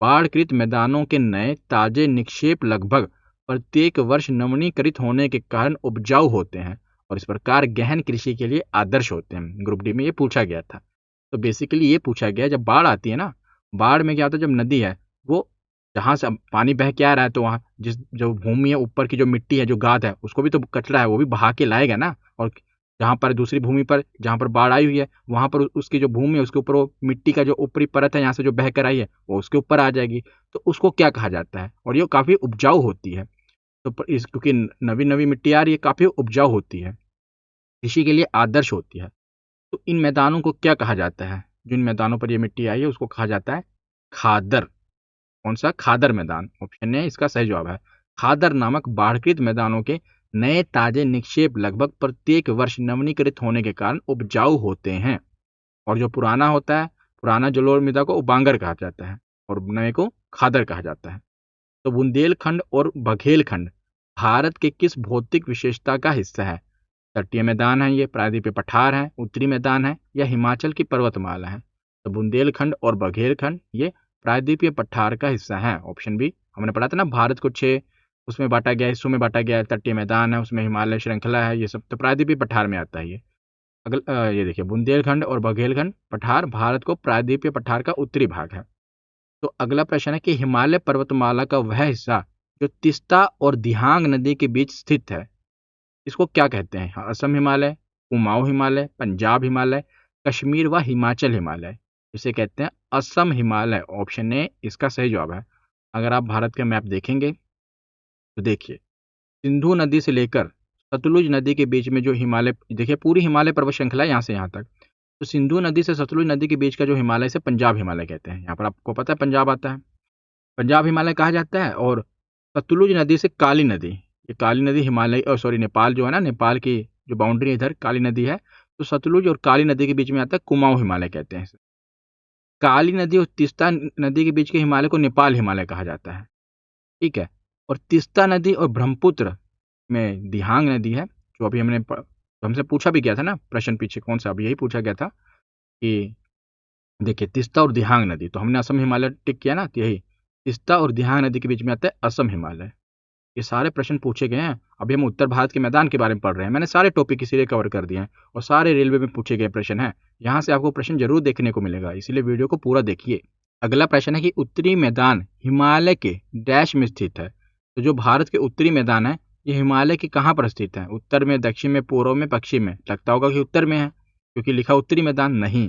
बाढ़कृत मैदानों के नए ताजे निक्षेप लगभग प्रत्येक वर्ष नवीनीकृत होने के कारण उपजाऊ होते हैं और इस प्रकार गहन कृषि के लिए आदर्श होते हैं। ग्रुप डी में ये पूछा गया था। तो बेसिकली ये पूछा गया, जब बाढ़ आती है ना, बाढ़ में क्या होता है, जब नदी है वो जहाँ से अब पानी बह के आ रहा है, तो वहाँ जिस जो भूमि है, ऊपर की जो मिट्टी है, जो गाद है, उसको भी तो कचरा है वो भी बहा के लाएगा ना। और जहाँ पर दूसरी भूमि पर जहाँ पर बाढ़ आई हुई है, वहाँ पर उसकी जो भूमि है उसके ऊपर वो मिट्टी का जो ऊपरी परत है यहाँ से जो बह कर आई है वो उसके ऊपर आ जाएगी। तो उसको क्या कहा जाता है? और ये काफ़ी उपजाऊ होती है। तो इस क्योंकि नवी नवी मिट्टी आ रही है, काफ़ी उपजाऊ होती है, कृषि के लिए आदर्श होती है। तो इन मैदानों को क्या कहा जाता है? जिन मैदानों पर ये मिट्टी आई है उसको कहा जाता है खादर। कौन सा? खादर मैदान। ऑप्शन ए इसका सही जवाब है। खादर नामक बाढ़कृत मैदानों के नए ताजे निक्षेप लगभग प्रत्येक वर्ष नवीनीकृत होने के कारण उपजाऊ होते हैं। और जो पुराना होता है, पुराना जलोढ़ मृदा को उबांगर कहा जाता है और नए को खादर कहा जाता है। तो बुंदेलखंड और बघेलखंड भारत के किस भौतिक विशेषता का हिस्सा है? तटीय मैदान है, ये प्रायद्वीपीय पठार है, उत्तरी मैदान है, या हिमाचल की पर्वतमाला है? तो बुंदेलखंड और बघेलखंड ये प्रायद्वीपीय पठार का हिस्सा है। Option B. हमने पढ़ा था ना, भारत को 6 उसमें बांटा गया, हिस्सों में बांटा गया है। तटीय मैदान है, उसमें हिमालय श्रृंखला है, ये सब तो प्रायद्वीपीय पठार में आता है। ये देखिए, बुंदेलखंड और बघेलखंड पठार भारत को प्रायद्वीपीय पठार का उत्तरी भाग है। तो अगला प्रश्न है कि हिमालय पर्वतमाला का वह हिस्सा जो तीस्ता और दिहांग नदी के बीच स्थित है, इसको क्या कहते हैं? असम हिमालय, कुमाऊं हिमालय, पंजाब हिमालय, कश्मीर व हिमाचल हिमालय? इसे कहते हैं असम हिमालय। ऑप्शन ए इसका सही जवाब है। अगर आप भारत का मैप देखेंगे तो देखिए, सिंधु नदी से लेकर सतलुज नदी के बीच में जो हिमालय, देखिए पूरी हिमालय पर्वत श्रृंखला है यहाँ से यहाँ तक। तो सिंधु नदी से सतलुज नदी के बीच का जो हिमालय से पंजाब हिमालय कहते हैं। यहाँ पर आपको पता है पंजाब आता है, पंजाब हिमालय कहा जाता है। और सतलुज नदी से काली नदी, ये काली नदी हिमालय और सॉरी नेपाल जो है ना, नेपाल की जो बाउंड्री इधर काली नदी है, तो सतलुज और काली नदी के बीच में आता है कुमाऊं हिमालय कहते हैं इसे। काली नदी और तीस्ता नदी के बीच के हिमालय को नेपाल हिमालय कहा जाता है। ठीक है। और तीस्ता नदी और ब्रह्मपुत्र में दिहांग नदी है, जो अभी तो हमसे पूछा भी गया था ना प्रश्न पीछे, कौन सा? अभी यही पूछा गया था कि देखिए तीस्ता और दिहांग नदी, तो हमने असम हिमालय टिक किया ना, तो यही तीस्ता और दिहांग नदी के बीच में आता है असम हिमालय। ये सारे प्रश्न पूछे गए हैं। अभी हम उत्तर भारत के मैदान के बारे में पढ़ रहे हैं, मैंने सारे टॉपिक इसीलिए कवर कर दिए हैं, और सारे रेलवे में पूछे गए प्रश्न हैं। यहाँ से आपको प्रश्न जरूर देखने को मिलेगा, इसीलिए वीडियो को पूरा देखिए। अगला प्रश्न है कि उत्तरी मैदान हिमालय के डैश में स्थित है। तो जो भारत के उत्तरी मैदान है ये हिमालय के कहाँ पर स्थित है? उत्तर में, दक्षिण में, पूर्व में, पश्चिम में? लगता होगा कि उत्तर में है, क्योंकि लिखा उत्तरी मैदान नहीं।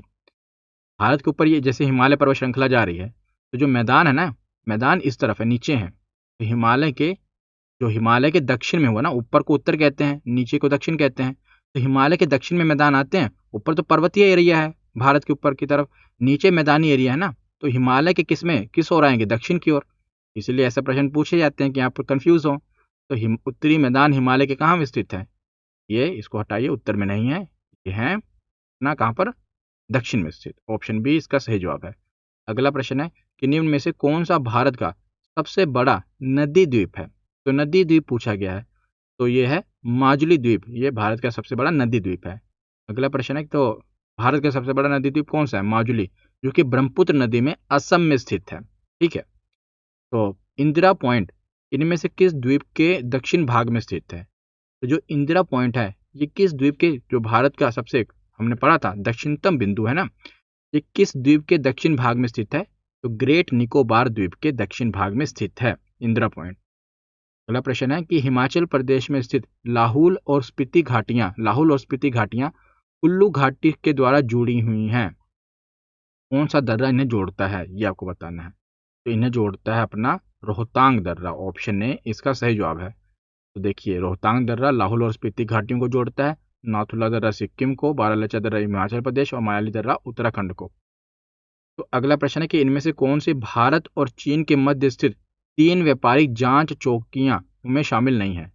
भारत के ऊपर ये जैसे हिमालय पर्वत श्रृंखला जा रही है, तो जो मैदान है ना, मैदान इस तरफ है, नीचे है। तो हिमालय के दक्षिण में हुआ ना, ऊपर को उत्तर कहते हैं, नीचे को दक्षिण कहते हैं। तो हिमालय के दक्षिण में मैदान आते हैं, ऊपर तो पर्वतीय एरिया है भारत के ऊपर की तरफ, नीचे मैदानी एरिया है ना। तो हिमालय के किस ओर आएंगे? दक्षिण की ओर। इसलिए ऐसा प्रश्न पूछे जाते हैं कि यहाँ पर कंफ्यूज हो। तो उत्तरी मैदान हिमालय के कहाँ में स्थित है? ये इसको हटाइए, उत्तर में नहीं है, ये है ना कहाँ पर? दक्षिण में स्थित। ऑप्शन बी इसका सही जवाब है। अगला प्रश्न है कि निम्न में से कौन सा भारत का सबसे बड़ा नदी द्वीप है? तो नदी द्वीप पूछा गया है, तो ये है माजुली द्वीप, ये भारत का सबसे बड़ा नदी द्वीप है। अगला प्रश्न है तो भारत का सबसे बड़ा नदी द्वीप कौन सा है? माजुली, जो कि ब्रह्मपुत्र नदी में असम में स्थित है। ठीक है। तो इंदिरा पॉइंट इनमें से किस द्वीप के दक्षिण भाग में स्थित है? तो जो इंदिरा पॉइंट है, ये किस द्वीप के, जो भारत का सबसे, हमने पढ़ा था, दक्षिणतम बिंदु है ना, ये किस द्वीप के दक्षिण भाग में स्थित है? तो ग्रेट निकोबार द्वीप के दक्षिण भाग में स्थित है इंदिरा पॉइंट। अगला प्रश्न है कि हिमाचल प्रदेश में स्थित लाहौल और स्पीति घाटियां कुल्लू घाटी के द्वारा जुड़ी हुई हैं। कौन सा दर्रा इन्हें जोड़ता है, ये आपको बताना है। तो इन्हें जोड़ता है अपना रोहतांग दर्रा। ऑप्शन ए इसका सही जवाब है। तो देखिए, रोहतांग दर्रा लाहौल और स्पीति घाटियों को जोड़ता है, नाथुला दर्रा सिक्किम को, बारालाचा दर्रा हिमाचल प्रदेश और मायाली दर्रा उत्तराखंड को। तो अगला प्रश्न है कि इनमें से कौन से भारत और चीन के मध्य स्थित 3 व्यापारिक जांच चौकियां में शामिल नहीं है?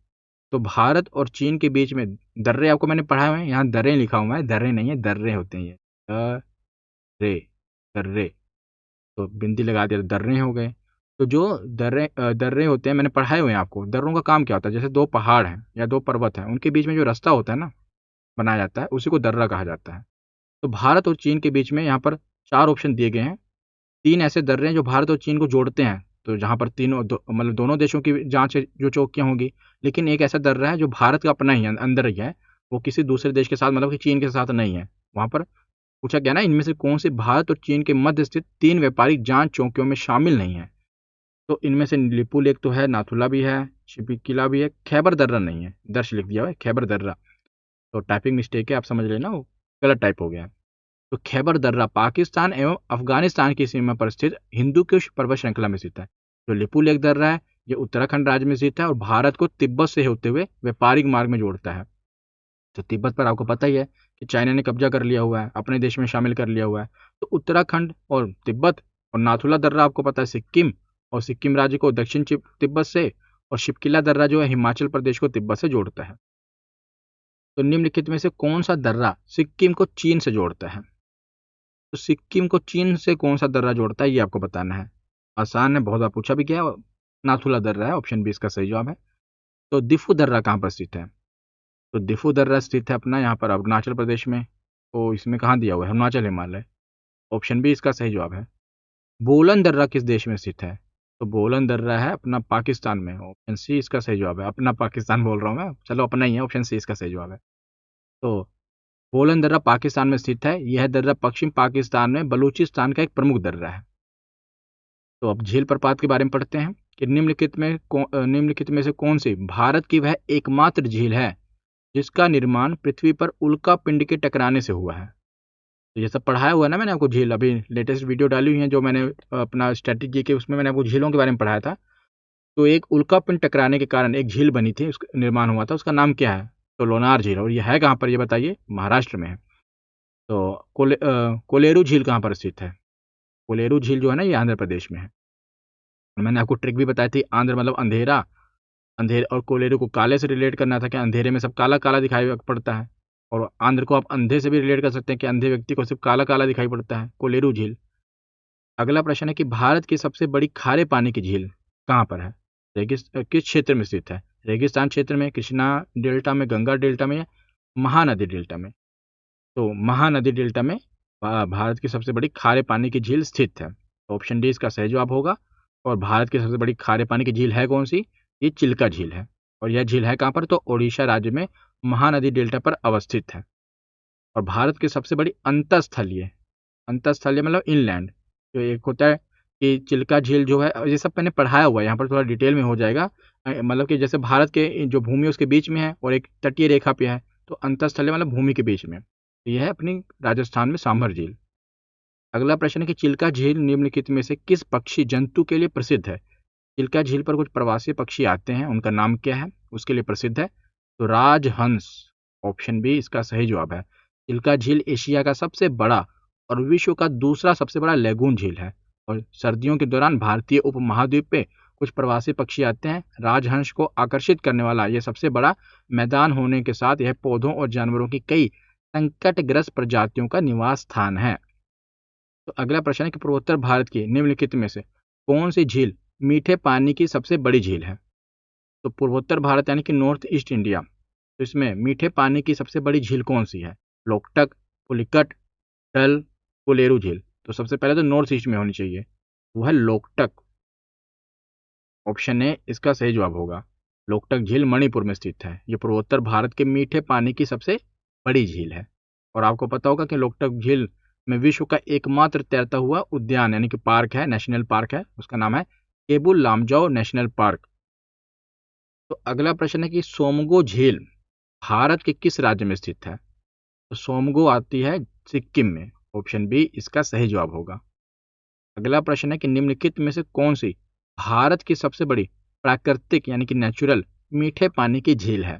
तो भारत और चीन के बीच में दर्रे आपको मैंने पढ़ाए हुए हैं, यहाँ दर्रे लिखा हुआ है, दर्रे नहीं है, दर्रे होते हैं ये, दर्रे, दर्रे। तो बिंदी लगा दिया तो दर्रे हो गए। तो जो दर्रे होते हैं, मैंने पढ़ाए हुए हैं आपको। दर्रों का काम क्या होता है? जैसे 2 पहाड़ हैं या 2 पर्वत हैं, उनके बीच में जो रास्ता होता है ना, बनाया जाता है, उसी को दर्रा कहा जाता है। तो भारत और चीन के बीच में यहाँ पर 4 ऑप्शन दिए गए हैं। 3 ऐसे दर्रे हैं जो भारत और चीन को जोड़ते हैं, तो जहाँ पर मतलब दोनों देशों की जांच जो चौकियां होंगी। लेकिन एक ऐसा दर्रा है जो भारत का अपना ही है, अंदर ही है, वो किसी दूसरे देश के साथ, मतलब कि चीन के साथ नहीं है। वहाँ पर पूछा गया ना, इनमें से कौन से भारत और चीन के मध्य स्थित 3 व्यापारिक जांच चौकियों में शामिल नहीं है? तो इनमें से लिपू लेक तो है, नाथुला भी है, शिपिकिला भी है, खैबर दर्रा नहीं है, दर्श लिख दिया हुआ है खैबर दर्रा। तो टाइपिंग मिस्टेक है, आप समझ लेना, वो गलत टाइप हो गया है। तो खैबर दर्रा पाकिस्तान एवं अफगानिस्तान की सीमा पर स्थित हिंदू कुश पर्वत श्रृंखला में स्थित है। जो लिपू लेक दर्रा है, ये उत्तराखंड राज्य में स्थित है और भारत को तिब्बत से होते हुए व्यापारिक मार्ग में जोड़ता है। तो तिब्बत पर आपको पता ही है कि चाइना ने कब्जा कर लिया हुआ है, अपने देश में शामिल कर लिया हुआ है। तो उत्तराखंड और तिब्बत, और नाथुला दर्रा आपको पता है सिक्किम, और सिक्किम राज्य को दक्षिण तिब्बत से, और शिपकिला दर्रा जो है हिमाचल प्रदेश को तिब्बत से जोड़ता है। तो निम्नलिखित में से कौन सा दर्रा सिक्किम को चीन से जोड़ता है? तो सिक्किम को चीन से कौन सा दर्रा जोड़ता है, ये आपको बताना है। आसान है, बहुत बार पूछा भी गया। नाथुला दर्रा है, ऑप्शन बी इसका सही जवाब है। तो दिफू दर्रा कहाँ पर स्थित है? तो दिफू दर्रा स्थित है अपना यहाँ पर अरुणाचल प्रदेश में। तो इसमें कहाँ दिया हुआ है? हिमाचल हिमालय। ऑप्शन बी इसका सही जवाब है। बोलन दर्रा किस देश में स्थित है? तो बोलन दर्रा है अपना पाकिस्तान में। ऑप्शन सी इसका सही जवाब है। अपना पाकिस्तान बोल रहा हूँ मैं, चलो अपना ही है, ऑप्शन सी इसका सही जवाब है। तो बोलन दर्रा पाकिस्तान में स्थित है। यह दर्रा पश्चिम पाकिस्तान में बलूचिस्तान का एक प्रमुख दर्रा है। तो अब झील प्रपात के बारे में पढ़ते हैं कि निम्नलिखित में से कौन सी भारत की वह एकमात्र झील है जिसका निर्माण पृथ्वी पर उल्का पिंड के टकराने से हुआ है? तो ये सब पढ़ाया हुआ है ना मैंने आपको, झील अभी लेटेस्ट वीडियो डाली हुई है जो मैंने अपना स्ट्रेटेजी के, उसमें मैंने आपको झीलों के बारे में पढ़ाया था। तो एक उल्का पिंड टकराने के कारण एक झील बनी थी, उसका निर्माण हुआ था, उसका नाम क्या है? तो लोनार झील। और ये है कहाँ पर, ये बताइए? महाराष्ट्र में है। तो कोलेरू झील कहाँ पर स्थित है? कोलेरू झील जो है ना, ये आंध्र प्रदेश में है। मैंने आपको ट्रिक भी बताई थी, आंध्र मतलब अंधेरा, अंधेरे, और कोलेरू को काले से रिलेट करना था कि अंधेरे में सब काला काला दिखाई पड़ता है। और आंध्र को आप अंधे से भी रिलेट कर सकते हैं कि अंधे व्यक्ति को सिर्फ काला काला दिखाई पड़ता है, कोलेरू झील। अगला प्रश्न है कि भारत की सबसे बड़ी खारे पानी की झील कहाँ पर है? किस क्षेत्र में स्थित है? रेगिस्तान क्षेत्र में, कृष्णा डेल्टा में, गंगा डेल्टा में, या महानदी डेल्टा में? तो महानदी डेल्टा में भारत की सबसे बड़ी खारे पानी की झील स्थित है। ऑप्शन डी इसका सही जवाब होगा। और भारत की सबसे बड़ी खारे पानी की झील है कौन सी? ये चिल्का झील है। और यह झील है कहाँ पर? तो ओडिशा राज्य में महानदी डेल्टा पर अवस्थित है। और भारत की सबसे बड़ी अंतस्थलीय मतलब इनलैंड, जो एक होता है कि चिल्का झील जो है, ये सब मैंने पढ़ाया हुआ है, यहाँ पर थोड़ा डिटेल में हो जाएगा। मतलब कि जैसे भारत के जो भूमि है उसके बीच में है और एक तटीय रेखा पे है, तो अंतःस्थलीय मतलब भूमि के बीच में। तो यह है अपनी राजस्थान में सांभर झील। अगला प्रश्न है कि चिल्का झील निम्नलिखित में से किस पक्षी जंतु के लिए प्रसिद्ध है? चिल्का झील पर कुछ प्रवासी पक्षी आते हैं, उनका नाम क्या है, उसके लिए प्रसिद्ध है? तो राजहंस, ऑप्शन बी इसका सही जवाब है। चिल्का झील एशिया का सबसे बड़ा और विश्व का दूसरा सबसे बड़ा लेगून झील है, और सर्दियों के दौरान भारतीय उपमहाद्वीप पे कुछ प्रवासी पक्षी आते हैं। राजहंस को आकर्षित करने वाला यह सबसे बड़ा मैदान होने के साथ यह पौधों और जानवरों की कई संकटग्रस्त प्रजातियों का निवास स्थान है। तो अगला प्रश्न है कि पूर्वोत्तर भारत की निम्नलिखित में से कौन सी झील मीठे पानी की सबसे बड़ी झील है? तो पूर्वोत्तर भारत यानी कि नॉर्थ ईस्ट इंडिया, तो इसमें मीठे पानी की सबसे बड़ी झील कौन सी है? लोकटक, पुलिकट, डल, कोलेरू झील। तो सबसे पहले तो नॉर्थ ईस्ट में होनी चाहिए, वो है लोकटक। ऑप्शन ए इसका सही जवाब होगा। लोकटक झील मणिपुर में स्थित है। ये पूर्वोत्तर भारत के मीठे पानी की सबसे बड़ी झील है। और आपको पता होगा कि लोकटक झील में विश्व का एकमात्र तैरता हुआ उद्यान यानी कि पार्क है, नेशनल पार्क है, उसका नाम है केबुल लामजाओ नेशनल पार्क। तो अगला प्रश्न है कि सोमगो झील भारत के किस राज्य में स्थित है? तो सोमगो आती है सिक्किम में। ऑप्शन बी इसका सही जवाब होगा। अगला प्रश्न है कि निम्नलिखित में से कौन सी भारत की सबसे बड़ी प्राकृतिक यानी कि नेचुरल मीठे पानी की झील है?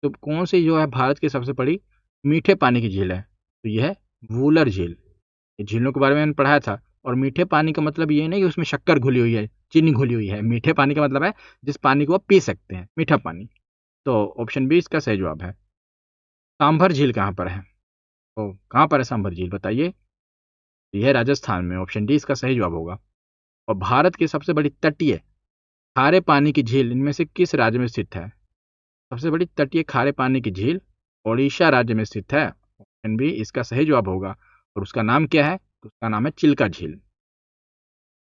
तो कौन सी जो है भारत की सबसे बड़ी मीठे पानी की झील है? तो यह है वूलर झील। ये झीलों के बारे में मैंने पढ़ाया था। और मीठे पानी का मतलब ये नहीं कि उसमें शक्कर घुली हुई है, चीनी घुली हुई है। मीठे पानी का मतलब है जिस पानी को आप पी सकते हैं, मीठा पानी। तो ऑप्शन बी इसका सही जवाब है। सांभर झील कहाँ पर है? तो कहाँ पर है सांभर झील बताइए? यह है राजस्थान में। ऑप्शन डी इसका सही जवाब होगा। और भारत की सबसे बड़ी तटीय खारे पानी की झील इनमें से किस राज्य में स्थित है? सबसे बड़ी तटीय खारे पानी की झील ओडिशा राज्य में स्थित है। ऑप्शन बी इसका सही जवाब होगा। और उसका नाम क्या है? तो उसका नाम है चिल्का झील।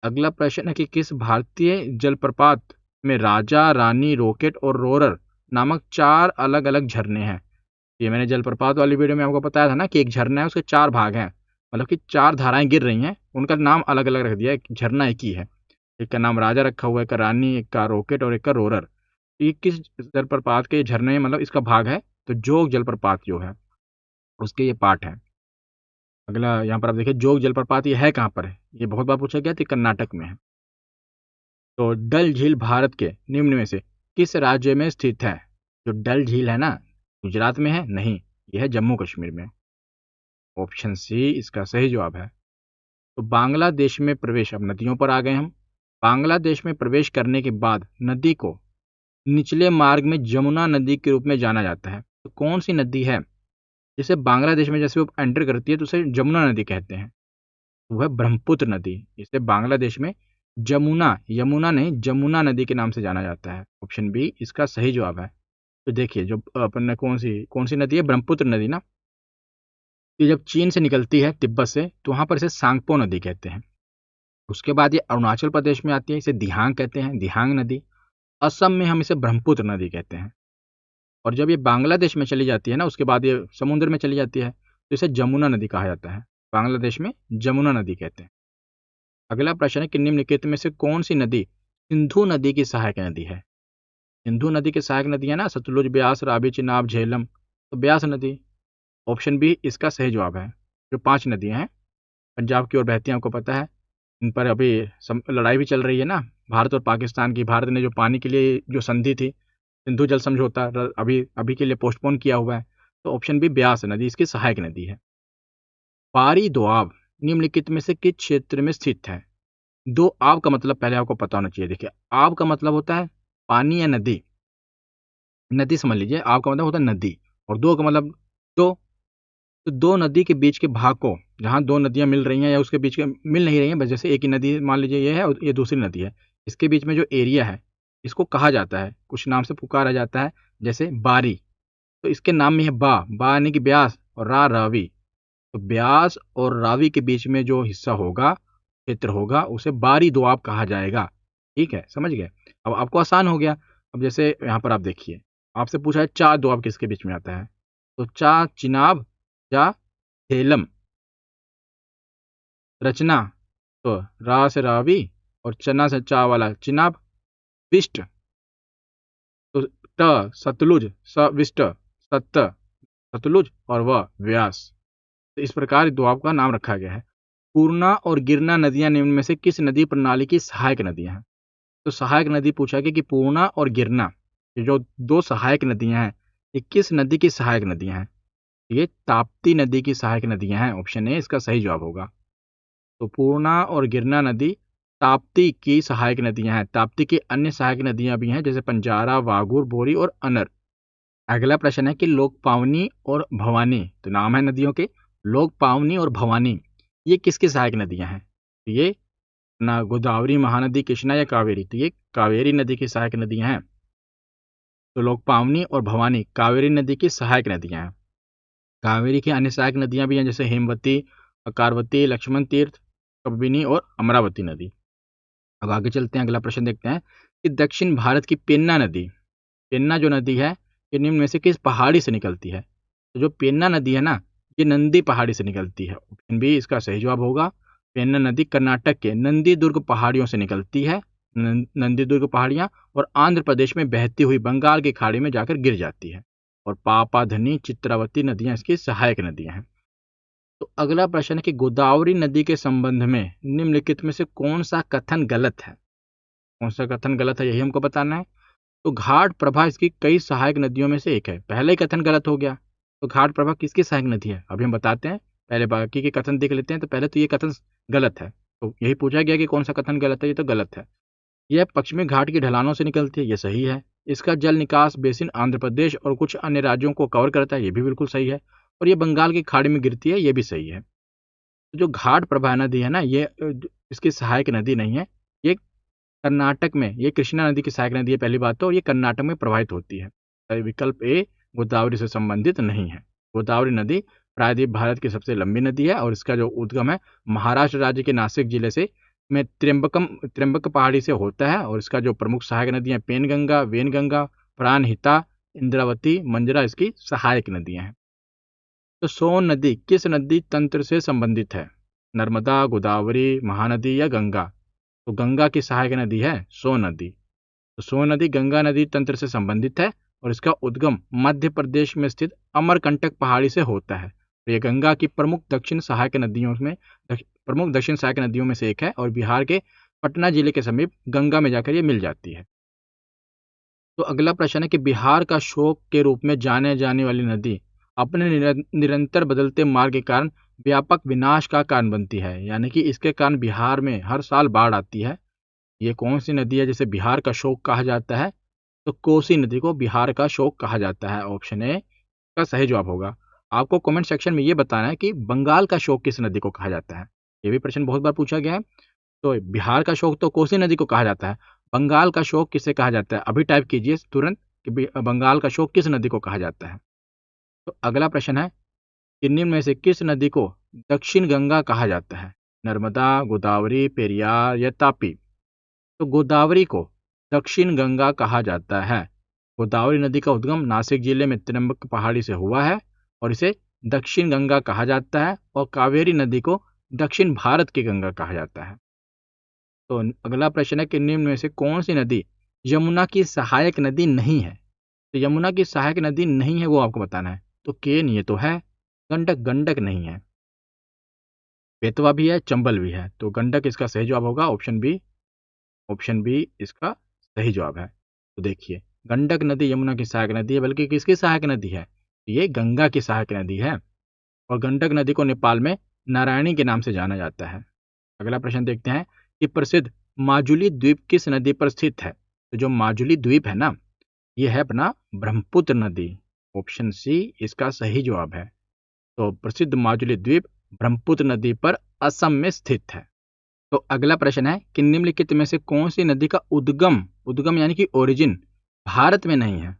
अगला प्रश्न है कि किस भारतीय जलप्रपात में राजा, रानी, रॉकेट और रोरर नामक 4 अलग अलग झरने हैं? ये मैंने जलप्रपात वाली वीडियो में आपको बताया था ना कि एक झरना है, उसके 4 भाग हैं, मतलब कि 4 धाराएं गिर रही हैं, उनका नाम अलग अलग रख दिया है। एक झरना एक ही है। एक का नाम राजा रखा हुआ है, एक का रानी, एक का रॉकेट और एक का रोरर। ये किस जलप्रपात के झरने मतलब इसका भाग है? तो जोग जलप्रपात जो है उसके ये पार्ट है। अगला यहाँ पर आप देखिए जोग जलप्रपात ये है कहाँ पर है? ये बहुत बार पूछा गया, तो कर्नाटक में है। तो डल झील भारत के निम्न में से किस राज्य में स्थित है? जो डल झील है ना, गुजरात में है? नहीं, यह है जम्मू कश्मीर में। ऑप्शन सी इसका सही जवाब है। तो बांग्लादेश में प्रवेश, अब नदियों पर आ गए हम। बांग्लादेश में प्रवेश करने के बाद नदी को निचले मार्ग में जमुना नदी के रूप में जाना जाता है। तो कौन सी नदी है जिसे बांग्लादेश में जैसे वो एंटर करती है तो उसे जमुना नदी कहते हैं? वो है ब्रह्मपुत्र नदी। इसे बांग्लादेश में जमुना, यमुना नहीं, जमुना नदी के नाम से जाना जाता है। ऑप्शन बी इसका सही जवाब है। तो देखिए जो अपन ने कौन सी नदी है, ब्रह्मपुत्र नदी ना, ये जब चीन से निकलती है तिब्बत से तो वहां पर इसे सांगपो नदी कहते हैं। उसके बाद ये अरुणाचल प्रदेश में आती है, इसे दिहांग कहते हैं, दिहांग नदी। असम में हम इसे ब्रह्मपुत्र नदी कहते हैं। और जब ये बांग्लादेश में चली जाती है ना, उसके बाद ये समुद्र में चली जाती है तो इसे जमुना नदी कहा जाता है। बांग्लादेश में जमुना नदी कहते हैं। अगला प्रश्न है कि निम्नलिखित में से कौन सी नदी सिंधु नदी की सहायक नदी है? सिंधु नदी की सहायक नदियां ना सतलुज, ब्यास, रावी, चिनाब, झेलम। तो ब्यास नदी। ऑप्शन बी इसका सही जवाब है। जो 5 नदियां हैं पंजाब की ओर बहती हैं, आपको पता है। इन पर अभी लड़ाई भी चल रही है ना, भारत और पाकिस्तान की। भारत ने जो पानी के लिए जो संधि थी, सिंधु जल समझौता, अभी अभी के लिए पोस्टपोन किया हुआ है। तो ऑप्शन बी ब्यास नदी इसकी सहायक नदी है। पारी दोआब निम्नलिखित में से किस क्षेत्र में स्थित है? दो आब का मतलब पहले आपको पता होना चाहिए। देखिए आब का मतलब होता है पानी या नदी। नदी समझ लीजिए, आब का मतलब होता है नदी। और दो का मतलब दो। तो दो नदी के बीच के भाग को, जहाँ दो नदियां मिल रही हैं या उसके बीच के मिल नहीं रही हैं, बस जैसे एक ही नदी मान लीजिए ये है और ये दूसरी नदी है, इसके बीच में जो एरिया है इसको कहा जाता है, कुछ नाम से पुकारा जाता है, जैसे बारी। तो इसके नाम में है बा यानी कि ब्यास और रावी। तो ब्यास और रावी के बीच में जो हिस्सा होगा, क्षेत्र होगा, उसे बारी दोआब कहा जाएगा। ठीक है, समझ गए? अब आपको आसान हो गया। अब जैसे यहाँ पर आप देखिए, आपसे पूछा है चा दोआब किसके बीच में आता है? तो चा चिनाब या झेलम, रचना तो रा से रावी और चना से चा वाला चिनाब, विष्ट, तो ट सतलुज, स विष्ट, सत्त सतलुज और व व्यास। तो इस प्रकार दोआब का नाम रखा गया है। पूर्णा और गिरना नदियां निम्न में से किस नदी प्रणाली की सहायक नदियां हैं? तो सहायक नदी पूछा गया कि पूर्णा और गिरना, ये जो दो सहायक नदियां हैं, ये किस नदी की सहायक नदियां हैं? ये ताप्ती नदी की सहायक नदियां हैं। ऑप्शन ए इसका सही जवाब होगा। तो पूर्णा और गिरना नदी ताप्ती की सहायक नदियां हैं। ताप्ती की अन्य सहायक नदियां भी हैं, जैसे पंजारा, वागुर, बोरी और अनर। अगला प्रश्न है कि लोकपावनी और भवानी, तो नाम है नदियों के, लोकपावनी और भवानी, ये किसकी सहायक नदियां हैं? तो ये ना गोदावरी, महानदी, कृष्णा या कावेरी? तो ये कावेरी नदी की सहायक नदियां हैं। तो लोकपावनी और भवानी कावेरी नदी की सहायक नदियां हैं। कावेरी की अन्य सहायक नदियां भी हैं, जैसे हेमवती, अकारवती, लक्ष्मण तीर्थ, कबिनी और अमरावती नदी। अब आगे चलते हैं, अगला प्रश्न देखते हैं कि दक्षिण भारत की पेन्ना नदी, पेन्ना जो नदी है, ये निम्न में से किस पहाड़ी से निकलती है? तो जो पेन्ना नदी है ना, ये नंदी पहाड़ी से निकलती है। ऑप्शन बी इसका सही जवाब होगा। पेन्ना नदी कर्नाटक के नंदी दुर्ग पहाड़ियों से निकलती है। नंदी दुर्ग पहाड़ियां और आंध्र प्रदेश में बहती हुई बंगाल की खाड़ी में जाकर गिर जाती है। और पापाधनी, चित्रावती नदियां इसकी सहायक नदियां हैं। तो अगला प्रश्न है कि गोदावरी नदी के संबंध में निम्नलिखित में से कौन सा कथन गलत है? कौन सा कथन गलत है, यही हमको बताना है। तो घाट प्रभा इसकी कई सहायक नदियों में से एक है। पहले ही कथन गलत हो गया। तो घाट प्रभा किसकी सहायक नदी है, अभी हम बताते हैं। पहले बाकी के कथन देख लेते हैं। तो पहले तो ये कथन गलत है, तो यही पूछा गया कि कौन सा कथन गलत है। ये तो गलत है। यह पश्चिमी घाट की ढलानों से निकलती है, ये सही है। इसका जल निकास बेसिन आंध्र प्रदेश और कुछ अन्य राज्यों को कवर करता है, ये भी बिल्कुल सही है। और ये बंगाल की खाड़ी में गिरती है, ये भी सही है। तो जो घाट प्रभा नदी है ना, ये इसकी सहायक नदी नहीं है। ये कर्नाटक में, ये कृष्णा नदी की सहायक नदी है पहली बात तो, और ये कर्नाटक में प्रवाहित होती है। विकल्प ए गोदावरी से संबंधित नहीं है। गोदावरी नदी प्रायद्वीप भारत की सबसे लंबी नदी है और इसका जो उद्गम है महाराष्ट्र राज्य के नासिक जिले से में त्र्यंबक पहाड़ी से होता है। और इसका जो प्रमुख सहायक नदियां पेनगंगा, वेनगंगा, प्राणहिता, इंद्रावती, मंजरा इसकी सहायक नदियां हैं। तो सोन नदी किस नदी तंत्र से संबंधित है? नर्मदा, गोदावरी, महानदी या गंगा? तो गंगा की सहायक नदी है सोन नदी। तो सोन नदी गंगा नदी तंत्र से संबंधित है और इसका उद्गम मध्य प्रदेश में स्थित अमरकंटक पहाड़ी से होता है। तो ये गंगा की प्रमुख दक्षिण सहायक नदियों में से एक है और बिहार के पटना जिले के समीप गंगा में जाकर ये मिल जाती है। तो अगला प्रश्न है कि बिहार का शोक के रूप में जाने जाने वाली नदी अपने निरंतर बदलते मार्ग के कारण व्यापक विनाश का कारण बनती है, यानी कि इसके कारण बिहार में हर साल बाढ़ आती है। ये कौन सी नदी है जिसे बिहार का शोक कहा जाता है? तो कोसी नदी को बिहार का शोक कहा जाता है। ऑप्शन ए का सही जवाब होगा। आपको कमेंट सेक्शन में ये बताना है कि बंगाल का शोक किस नदी को कहा जाता है। ये भी प्रश्न बहुत बार पूछा गया है। तो बिहार का शोक तो कोसी नदी को कहा जाता है। बंगाल का शोक किसे कहा जाता है? अभी टाइप कीजिए तुरंत कि बंगाल का शोक किस नदी को कहा जाता है। तो अगला प्रश्न है कि निम्न में से किस नदी को दक्षिण गंगा कहा जाता है? नर्मदा, गोदावरी, पेरियार या तापी? तो गोदावरी को दक्षिण गंगा कहा जाता है। गोदावरी नदी का उद्गम नासिक जिले में त्र्यंबक पहाड़ी से हुआ है और इसे दक्षिण गंगा कहा जाता है। और कावेरी नदी को दक्षिण भारत की गंगा कहा जाता है। तो अगला प्रश्न है कि निम्न में से कौन सी नदी यमुना की सहायक नदी नहीं है? तो यमुना की सहायक नदी नहीं है वो आपको बताना है। तो केन ये तो है, गंडक गंडक नहीं है, बेतवा भी है, चंबल भी है। तो गंडक इसका सही जवाब होगा। ऑप्शन बी, ऑप्शन बी इसका सही जवाब है। तो देखिए, गंडक नदी यमुना की सहायक नदी है, बल्कि किसकी सहायक नदी है? ये गंगा की सहायक नदी है। और गंडक नदी को नेपाल में नारायणी के नाम से जाना जाता है। अगला प्रश्न देखते हैं कि प्रसिद्ध माजुली द्वीप किस नदी पर स्थित है? तो जो माजुली द्वीप है ना, ये है अपना ब्रह्मपुत्र नदी। ऑप्शन सी इसका सही जवाब है। तो प्रसिद्ध माजुली द्वीप ब्रह्मपुत्र नदी पर असम में स्थित है। तो अगला प्रश्न है कि निम्नलिखित में से कौन सी नदी का उद्गम उद्गम यानी कि ओरिजिन भारत में नहीं है?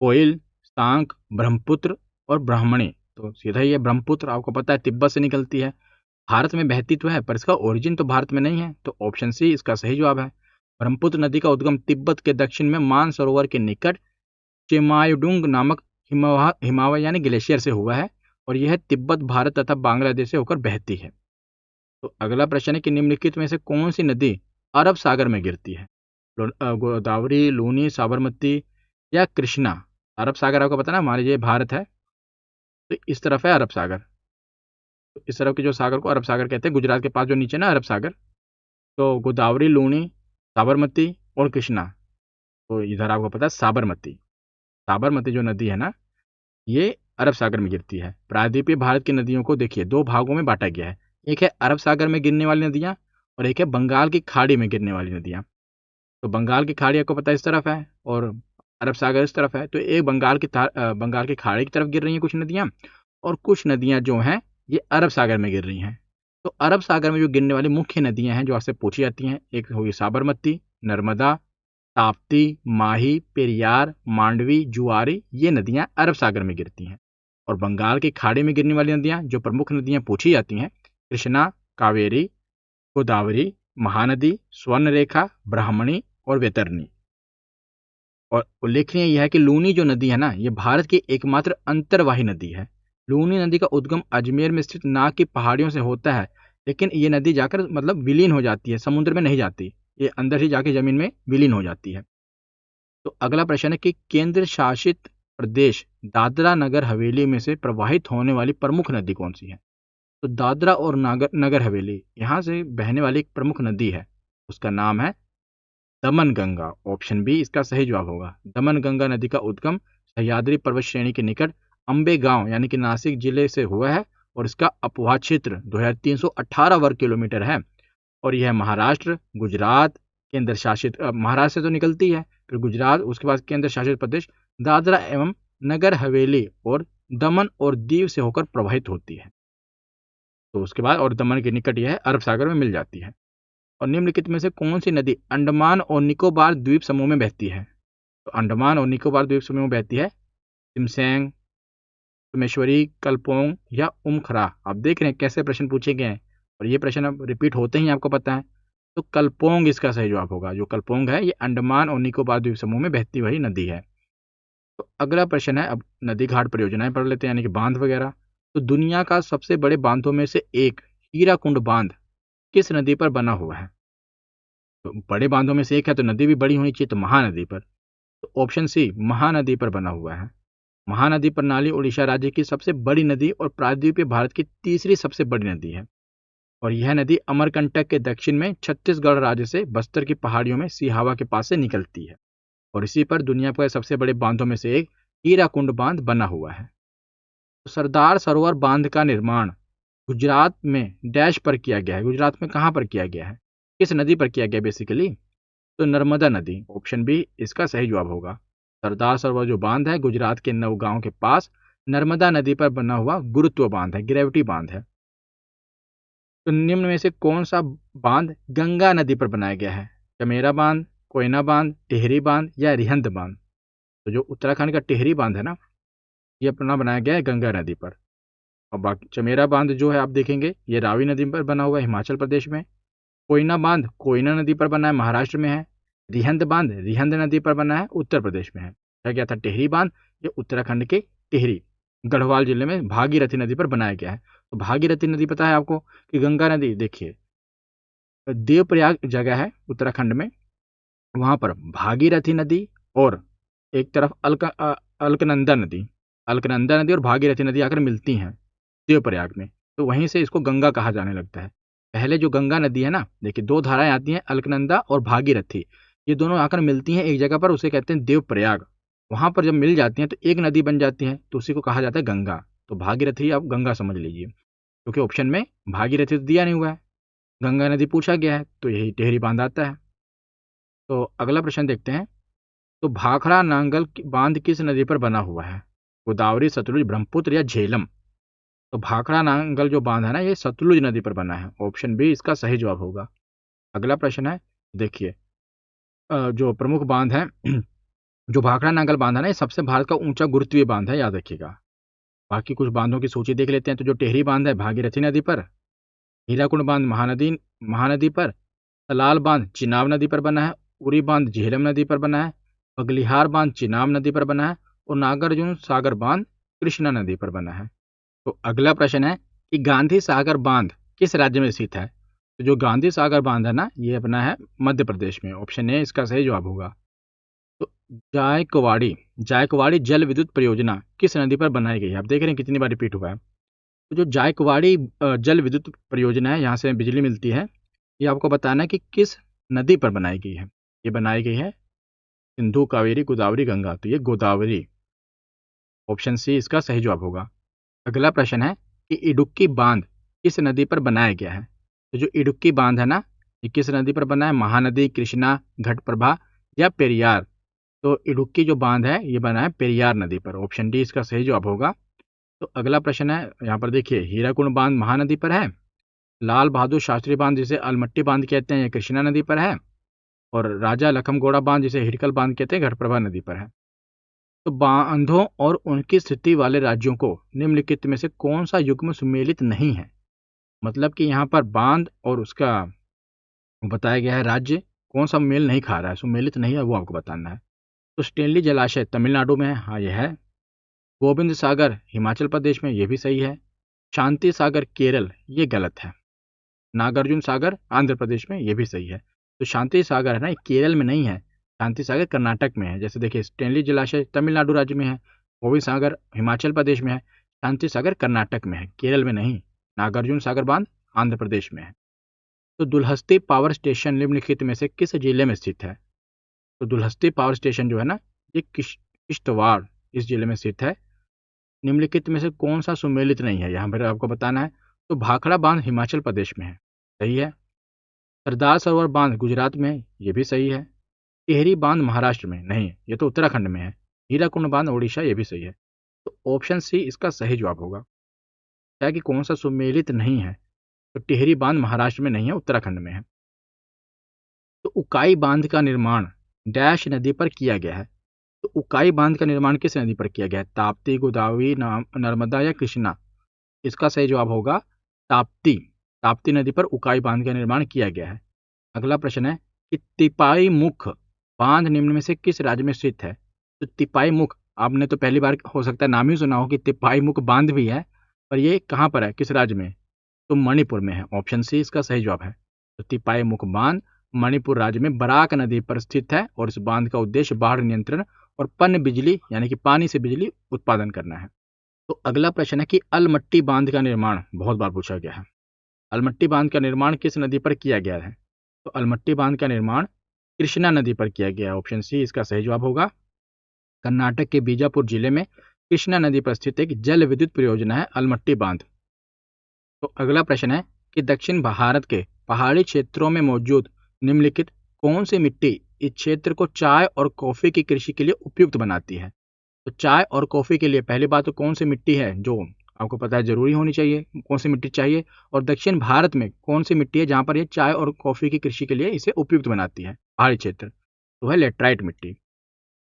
कोयल, सांक, ब्रह्मपुत्र और ब्राह्मणी। तो सीधा ये ब्रह्मपुत्र आपको पता है तिब्बत से निकलती है। भारत में बहती तो है पर इसका ओरिजिन तो भारत में नहीं है। तो ऑप्शन सी इसका सही जवाब है। ब्रह्मपुत्र नदी का उद्गम तिब्बत के दक्षिण में मानसरोवर के निकट चेमायुडुंग नामक हिमालय यानी ग्लेशियर से हुआ है और यह तिब्बत, भारत तथा बांग्लादेश से होकर बहती है। तो अगला प्रश्न है कि निम्नलिखित में से कौन सी नदी अरब सागर में गिरती है? गोदावरी, लूनी, साबरमती या कृष्णा? अरब सागर आपको पता ना, मान लीजिए भारत है तो इस तरफ है अरब सागर, तो इस तरफ के जो सागर को अरब सागर कहते हैं, गुजरात के पास जो नीचे ना अरब सागर, तो गोदावरी, लूनी, साबरमती और कृष्णा। तो इधर आपको पता है साबरमती। साबरमती जो नदी है ना, ये अरब सागर में गिरती है। प्रायद्वीपीय भारत की नदियों को देखिए दो भागों में बांटा गया है, एक है अरब सागर में गिरने वाली नदियां और एक है बंगाल की खाड़ी में गिरने वाली नदियां। तो बंगाल की खाड़ी आपको पता है इस तरफ है और अरब सागर इस तरफ है, तो एक बंगाल की खाड़ी की तरफ गिर रही हैं कुछ नदियां और कुछ नदियां जो हैं ये अरब सागर में गिर रही हैं। तो अरब सागर में जो गिरने वाली मुख्य नदियां हैं जो आपसे पूछी जाती हैं, एक होगी साबरमती, नर्मदा, ताप्ती, माही, पेरियार, मांडवी, जुआरी, ये नदियां अरब सागर में गिरती हैं। और बंगाल की खाड़ी में गिरने वाली नदियां जो प्रमुख नदियां पूछी जाती हैं, कृष्णा, कावेरी, गोदावरी, महानदी, स्वर्णरेखा, ब्राह्मणी और वैतरणी। और उल्लेखनीय यह है कि लूनी जो नदी है ना, ये भारत की एकमात्र अंतर्वाही नदी है। लूनी नदी का उद्गम अजमेर में स्थित नाग की पहाड़ियों से होता है, लेकिन ये नदी जाकर मतलब विलीन हो जाती है, समुद्र में नहीं जाती, ये अंदर ही जाके जमीन में विलीन हो जाती है। तो अगला प्रश्न है कि केंद्र शासित प्रदेश दादरा नगर हवेली में से प्रवाहित होने वाली प्रमुख नदी कौन सी है? तो दादरा और नगर नगर हवेली यहाँ से बहने वाली एक प्रमुख नदी है, उसका नाम है दमन गंगा। ऑप्शन बी इसका सही जवाब होगा। दमन गंगा नदी का उद्गम सह्याद्री पर्वत श्रेणी के निकट अंबे गांव यानी कि नासिक जिले से हुआ है और इसका अपवाह क्षेत्र 2318 वर्ग किलोमीटर है। और यह महाराष्ट्र, गुजरात, केंद्र शासित महाराष्ट्र से तो निकलती है, फिर गुजरात, उसके बाद केंद्र शासित प्रदेश दादरा एवं नगर हवेली और दमन और दीव से होकर प्रवाहित होती है। तो उसके बाद और दमन के निकट यह अरब सागर में मिल जाती है। और निम्नलिखित में से कौन सी नदी अंडमान और निकोबार द्वीप समूह में बहती है? तो अंडमान और निकोबार द्वीप समूह में बहती है सिमसैंग, सोमेश्वरी, कलपोंग या उमखरा। आप देख रहे हैं कैसे प्रश्न पूछे गए हैं और ये प्रश्न अब रिपीट होते ही आपको पता है। तो कलपोंग इसका सही जवाब होगा। जो कलपोंग है ये अंडमान और निकोबार द्वीप समूह में बहती हुई नदी है। तो अगला प्रश्न है, अब नदी घाट परियोजनाएं पढ़ लेते हैं यानी कि बांध वगैरह। तो दुनिया का सबसे बड़े बांधों में से एक हीराकुंड बांध किस नदी पर बना हुआ है? तो बड़े बांधों में से एक है तो नदी भी बड़ी होनी चाहिए, तो महानदी पर। तो ऑप्शन सी महानदी पर बना हुआ है। महानदी प्रणाली उड़ीसा राज्य की सबसे बड़ी नदी और प्रायद्वीपीय भारत की तीसरी सबसे बड़ी नदी है। और यह नदी अमरकंटक के दक्षिण में छत्तीसगढ़ राज्य से बस्तर की पहाड़ियों में सिहावा के पास से निकलती है। और इसी पर दुनिया के सबसे बड़े बांधों में से एक हीराकुंड बांध बना हुआ है। तो सरदार सरोवर बांध का निर्माण गुजरात में डैश पर किया गया है। गुजरात में कहाँ पर किया गया है, किस नदी पर किया गया बेसिकली? तो नर्मदा नदी। ऑप्शन बी इसका सही जवाब होगा। सरदार सरोवर जो बांध है गुजरात के नौगांव के पास नर्मदा नदी पर बना हुआ गुरुत्व बांध है, ग्रेविटी बांध है। तो निम्न में से कौन सा बांध गंगा नदी पर बनाया गया है? चमेरा बांध, कोयना बांध, टिहरी बांध या रिहंद बांध? तो जो उत्तराखंड का टिहरी बांध है ना, ये अपना बनाया गया है गंगा नदी पर। और बाकी चमेरा बांध जो है आप देखेंगे ये रावी नदी पर बना हुआ है हिमाचल प्रदेश में। कोयना बांध कोयना नदी पर बना है, महाराष्ट्र में है। रिहंद बांध रिहंद नदी पर बना है, उत्तर प्रदेश में है। क्या गया था टिहरी बांध, ये उत्तराखंड के टिहरी गढ़वाल जिले में भागीरथी नदी पर बनाया गया है। तो भागीरथी नदी पता है आपको कि गंगा नदी, देखिए देवप्रयाग जगह है उत्तराखंड में, वहां पर भागीरथी नदी और एक तरफ अलकनंदा नदी, अलकनंदा नदी और भागीरथी नदी आकर मिलती हैं देवप्रयाग में, तो वहीं से इसको गंगा कहा जाने लगता है। पहले जो गंगा नदी है ना, देखिए दो धाराएं आती हैं अलकनंदा और भागीरथी, ये दोनों आकर मिलती हैं एक जगह पर, उसे कहते हैं देवप्रयाग। वहां पर जब मिल जाती हैं तो एक नदी बन जाती है, तो उसी को कहा जाता है गंगा। तो भागीरथी आप गंगा समझ लीजिए, क्योंकि ऑप्शन में भागीरथी तो दिया नहीं हुआ है, गंगा नदी पूछा गया है, तो यही टिहरी बांध आता है। तो अगला प्रश्न देखते हैं। तो भाखड़ा नांगल बांध किस नदी पर बना हुआ है? गोदावरी, सतलुज, ब्रह्मपुत्र या झेलम? तो भाखड़ा नांगल जो बांध है ना, ये सतलुज नदी पर बना है। ऑप्शन बी इसका सही जवाब होगा। अगला प्रश्न है, देखिए जो प्रमुख बांध है जो भाखड़ा नांगल बांध है ना, ये सबसे भारत का ऊंचा गुरुत्वीय बांध है, याद रखिएगा। बाकी कुछ बांधों की सूची देख लेते हैं। तो जो टिहरी बांध है भागीरथी नदी पर, हीराकुंड बांध महानदी महानदी पर, सलाल बांध चिनाब नदी पर बना है, उरी बांध झेलम नदी पर बना है, बगलिहार बांध चिनाब नदी पर बना है और नागार्जुन सागर बांध कृष्णा नदी पर बना है। तो अगला प्रश्न है कि गांधी सागर बांध किस राज्य में स्थित है? तो जो गांधी सागर बांध है ना, ये अपना है मध्य प्रदेश में। ऑप्शन ए इसका सही जवाब होगा। तो जायकवाड़ी जायकवाड़ी जल विद्युत परियोजना किस नदी पर बनाई गई है? आप देख रहे हैं कितनी बार रिपीट हुआ है। तो जो जायकवाड़ी जल विद्युत परियोजना है, यहाँ से बिजली मिलती है, ये आपको बताना है कि किस नदी पर बनाई गई है। ये बनाई गई है सिंधु, कावेरी, गोदावरी, गंगा। तो ये गोदावरी, ऑप्शन सी इसका सही जवाब होगा। अगला प्रश्न है कि इडुक्की बांध किस नदी पर बनाया गया है? तो जो इडुक्की बांध है ना, ये किस नदी पर बना है? महानदी, कृष्णा, घटप्रभा या पेरियार? तो इडुक्की जो बांध है ये बना है पेरियार नदी पर। ऑप्शन डी इसका सही जवाब होगा। तो अगला प्रश्न है, यहाँ पर देखिए, हीराकुंड बांध महानदी पर है, लाल बहादुर शास्त्री बांध जिसे अलमट्टी बांध कहते हैं ये कृष्णा नदी पर है, और राजा लखमगौड़ा बांध जिसे हिडकल बांध कहते हैं घटप्रभा नदी पर है। तो बांधों और उनकी स्थिति वाले राज्यों को निम्नलिखित में से कौन सा युग्म सुमेलित नहीं है? मतलब कि यहाँ पर बांध और उसका बताया गया है राज्य कौन सा मेल नहीं खा रहा है, सुमेलित नहीं है, वो आपको बताना है। तो स्टेनली जलाशय तमिलनाडु में है, हाँ ये है। गोविंद सागर हिमाचल प्रदेश में, ये भी सही है। शांति सागर केरल, ये गलत है। नागार्जुन सागर आंध्र प्रदेश में, ये भी सही है। तो शांति सागर है ना, ये केरल में नहीं है, शांति सागर कर्नाटक में है। जैसे देखिए, स्टेनली जलाशय तमिलनाडु राज्य में है, गोविंद सागर हिमाचल प्रदेश में है, शांति सागर कर्नाटक में है, केरल में नहीं। नागार्जुन सागर बांध आंध्र प्रदेश में है। तो दुल्हस्ती पावर स्टेशन निम्नलिखित में से किस जिले में स्थित है? तो दुल्हस्ती पावर स्टेशन जो है ना, ये किश्तवाड़ इस जिले में स्थित है। निम्नलिखित में से कौन सा सुमेलित नहीं है, यहाँ पर आपको बताना है। तो भाखड़ा बांध हिमाचल प्रदेश में है, सही है। सरदार सरोवर बांध गुजरात में है, ये भी सही है। टिहरी बांध महाराष्ट्र में नहीं, ये तो उत्तराखंड में है। हीराकुंड बांध ओडिशा, ये भी सही है। तो ऑप्शन सी इसका सही जवाब होगा। क्या कि कौन सा सुमेलित नहीं है? तो टिहरी बांध महाराष्ट्र में नहीं है, उत्तराखंड में है। तो उकाई बांध का निर्माण डैश नदी पर किया गया है। तो उकाई बांध का निर्माण किस नदी पर किया गया है? ताप्ती, गोदावरी, नर्मदा या कृष्णा? इसका सही जवाब होगा ताप्ती। ताप्ती नदी पर उकाई बांध का निर्माण किया गया है। अगला प्रश्न है कि तिपाई मुख बांध निम्न में से किस राज्य में स्थित है? तो तिपाई मुख, आपने तो पहली बार हो सकता है नाम ही सुना हो कि तिपाई मुख बांध भी है, पर ये कहाँ पर है, किस राज्य में? तो मणिपुर में है। ऑप्शन सी इसका सही जवाब है। तो तिपाई मुख बांध मणिपुर राज्य में बराक नदी पर स्थित है, और इस बांध का उद्देश्य बाढ़ नियंत्रण और पन बिजली यानी कि पानी से बिजली उत्पादन करना है। तो अगला प्रश्न है कि अलमट्टी बांध का निर्माण बहुत बार पूछा गया है। अलमट्टी बांध का निर्माण किस नदी पर किया गया है? तो अलमट्टी बांध का निर्माण कृष्णा नदी पर किया गया है। ऑप्शन सी इसका सही जवाब होगा। कर्नाटक के बीजापुर जिले में कृष्णा नदी पर स्थित एक जल विद्युत परियोजना है अलमट्टी बांध। तो अगला प्रश्न है कि दक्षिण भारत के पहाड़ी क्षेत्रों में मौजूद निम्नलिखित कौन सी मिट्टी इस क्षेत्र को चाय और कॉफी की कृषि के लिए उपयुक्त बनाती है? तो चाय और कॉफी के लिए पहली बात तो कौन सी मिट्टी है जो आपको पता है जरूरी होनी चाहिए, कौन सी मिट्टी चाहिए, और दक्षिण भारत में कौन सी मिट्टी है जहां पर ये चाय और कॉफी की कृषि के लिए इसे उपयुक्त बनाती है पहाड़ी क्षेत्र? तो है लेटराइट मिट्टी।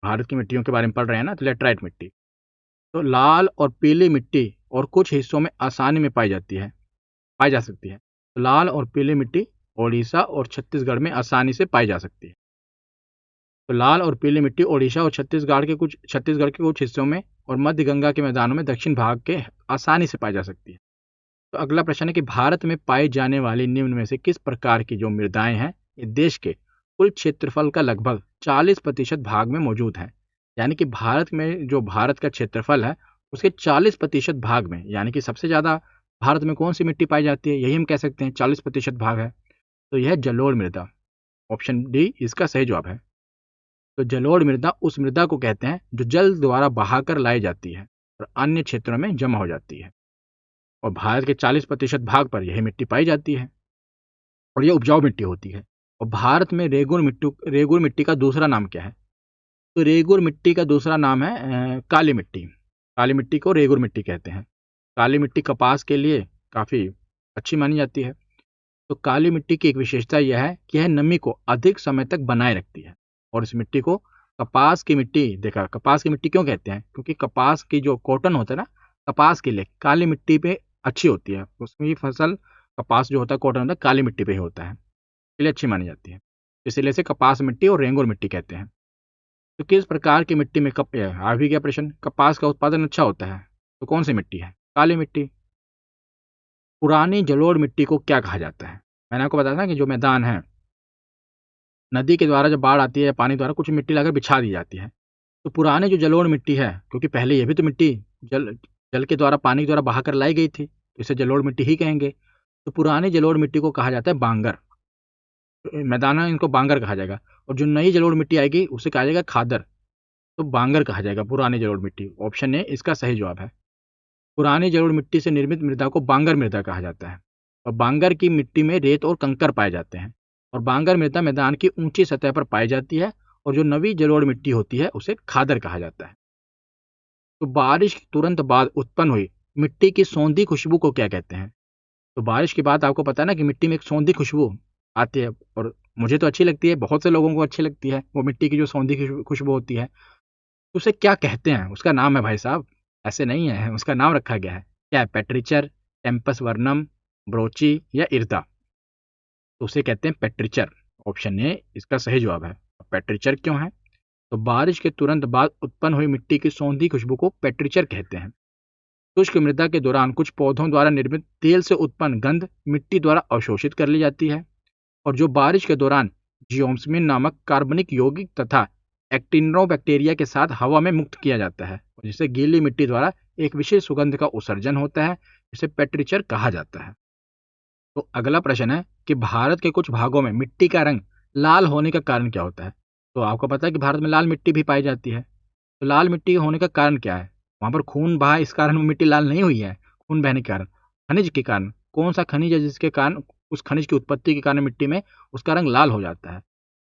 भारत की मिट्टियों के बारे में पढ़ रहे हैं ना, तो लेटराइट मिट्टी। तो लाल और पीली मिट्टी और कुछ हिस्सों में आसानी में पाई जा सकती है। तो लाल और पीली मिट्टी ओडिशा और छत्तीसगढ़ में आसानी से पाई जा सकती है। तो लाल और पीली मिट्टी ओडिशा और छत्तीसगढ़ के कुछ हिस्सों में और मध्य गंगा के मैदानों में दक्षिण भाग के आसानी से पाई जा सकती है। तो अगला प्रश्न है कि भारत में पाई जाने वाली निम्न में से किस प्रकार की जो मृदाएं हैं, ये देश के कुल क्षेत्रफल का लगभग 40% भाग में मौजूद है। यानी कि भारत में जो भारत का क्षेत्रफल है उसके 40% भाग में, यानी कि सबसे ज्यादा भारत में कौन सी मिट्टी पाई जाती है, यही हम कह सकते हैं 40% भाग है। तो यह जलोढ़ मृदा। ऑप्शन डी इसका सही जवाब है। तो जलोढ़ मृदा उस मृदा को कहते हैं जो जल द्वारा बहाकर लाई जाती है और अन्य क्षेत्रों में जमा हो जाती है, और भारत के 40% भाग पर यही मिट्टी पाई जाती है और यह उपजाऊ मिट्टी होती है। और भारत में रेगुर मिट्टी का दूसरा नाम क्या है? तो रेगुर मिट्टी का दूसरा नाम है काली मिट्टी। काली मिट्टी को रेगुर मिट्टी कहते हैं। काली मिट्टी कपास के लिए काफी अच्छी मानी जाती है। तो काली मिट्टी की एक विशेषता यह है कि यह नमी को अधिक समय तक बनाए रखती है, और इस मिट्टी को कपास की मिट्टी, देखा कपास की मिट्टी क्यों कहते हैं, क्योंकि कपास की जो कॉटन होता है ना, कपास के लिए काली मिट्टी पे अच्छी होती है, उसमें ही फसल कपास जो होता है कॉटन होता है काली मिट्टी पे ही होता है, इसलिए अच्छी मानी जाती है। इसीलिए इसे कपास मिट्टी और रेंगुर मिट्टी कहते हैं। तो किस प्रकार की मिट्टी में आ भी गया प्रश्न, कपास का उत्पादन अच्छा होता है, तो कौन सी मिट्टी है? काली मिट्टी। पुरानी जलोढ़ मिट्टी को क्या कहा जाता है? मैंने आपको बताया था कि जो मैदान है, नदी के द्वारा जब बाढ़ आती है या पानी द्वारा कुछ मिट्टी लाकर बिछा दी जाती है, तो पुरानी जो जलोढ़ मिट्टी है, क्योंकि पहले ये भी तो मिट्टी जल जल के द्वारा, पानी के द्वारा बहाकर लाई गई थी, तो इसे जलोढ़ मिट्टी ही कहेंगे। तो पुरानी जलोढ़ मिट्टी को कहा जाता है बांगर। मैदान है, इनको बांगर कहा जाएगा। और जो नई जलोढ़ मिट्टी आएगी उसे कहा जाएगा खादर। तो बांगर कहा जाएगा पुरानी जलोढ़ मिट्टी। ऑप्शन ए इसका सही जवाब है। पुरानी जलोढ़ मिट्टी से निर्मित मृदा को बांगर मृदा कहा जाता है। और बांगर की मिट्टी में रेत और कंकर पाए जाते हैं। और बांगर मृदा मैदान की ऊंची सतह पर पाई जाती है। और जो नवी जलोढ़ मिट्टी होती है उसे खादर कहा जाता है। तो बारिश के तुरंत बाद उत्पन्न हुई मिट्टी की सौंधी खुशबू को क्या कहते हैं? तो बारिश के बाद आपको पता है ना कि मिट्टी में एक सौंधी खुशबू आती है, और मुझे तो अच्छी लगती है, बहुत से लोगों को अच्छी लगती है वो मिट्टी की जो सौंधी खुशबू होती है। तो उसे क्या कहते हैं? उसका नाम है भाई साहब, ऐसे नहीं है, उसका नाम रखा गया है। क्या है? पेट्रिचर, टेम्पस वर्नम, ब्रोची या इर्दा। तो उसे कहते हैं पेट्रिचर। ऑप्शन ए इसका सही जवाब है। पेट्रिचर क्यों है? तो बारिश के तुरंत बाद उत्पन्न हुई मिट्टी की सौंधी खुशबू को पेट्रिचर कहते हैं। शुष्क मृदा के दौरान कुछ पौधों द्वारा निर्मित तेल से उत्पन्न गंध मिट्टी द्वारा अवशोषित कर ली जाती है। और जो बारिश के दौरान जियोम्स्मिन नामक कार्बनिक यौगिक तथा एक्टिनोबैक्टीरिया के साथ हवा में मुक्त किया जाता है, जिससे गीली मिट्टी द्वारा एक विशेष सुगंध का उत्सर्जन होता है, जिसे पेट्रिचर कहा जाता है। तो अगला प्रश्न है कि भारत के कुछ भागों में मिट्टी का रंग लाल होने का कारण क्या होता है? तो आपको पता है कि भारत में लाल मिट्टी भी पाई जाती है। तो लाल मिट्टी होने का कारण क्या है? वहां पर खून बहा, इस कारण मिट्टी लाल नहीं हुई है। खून बहने के कारण, खनिज के कारण, कौन सा खनिज है जिसके कारण, उस खनिज की उत्पत्ति के कारण मिट्टी में उसका रंग लाल हो जाता है?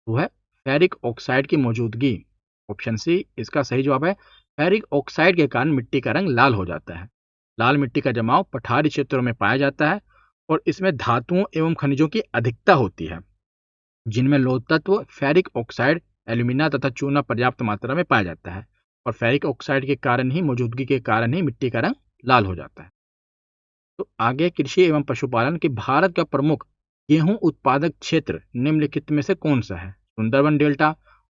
वो है फेरिक ऑक्साइड की मौजूदगी। ऑप्शन सी इसका सही जवाब है। फेरिक ऑक्साइड के कारण मिट्टी का रंग लाल हो जाता है। लाल मिट्टी का जमाव पठारी क्षेत्रों में पाया जाता है और इसमें धातुओं एवं खनिजों की अधिकता होती है, जिनमें लोह तत्व, फेरिक ऑक्साइड, एल्यूमिना तथा चूना पर्याप्त मात्रा में पाया जाता है। और फेरिक ऑक्साइड के कारण ही, मौजूदगी के कारण ही मिट्टी का रंग लाल हो जाता है। तो आगे कृषि एवं पशुपालन कि भारत का प्रमुख गेहूं उत्पादक क्षेत्र निम्नलिखित में से कौन सा है? सुंदरबन डेल्टा,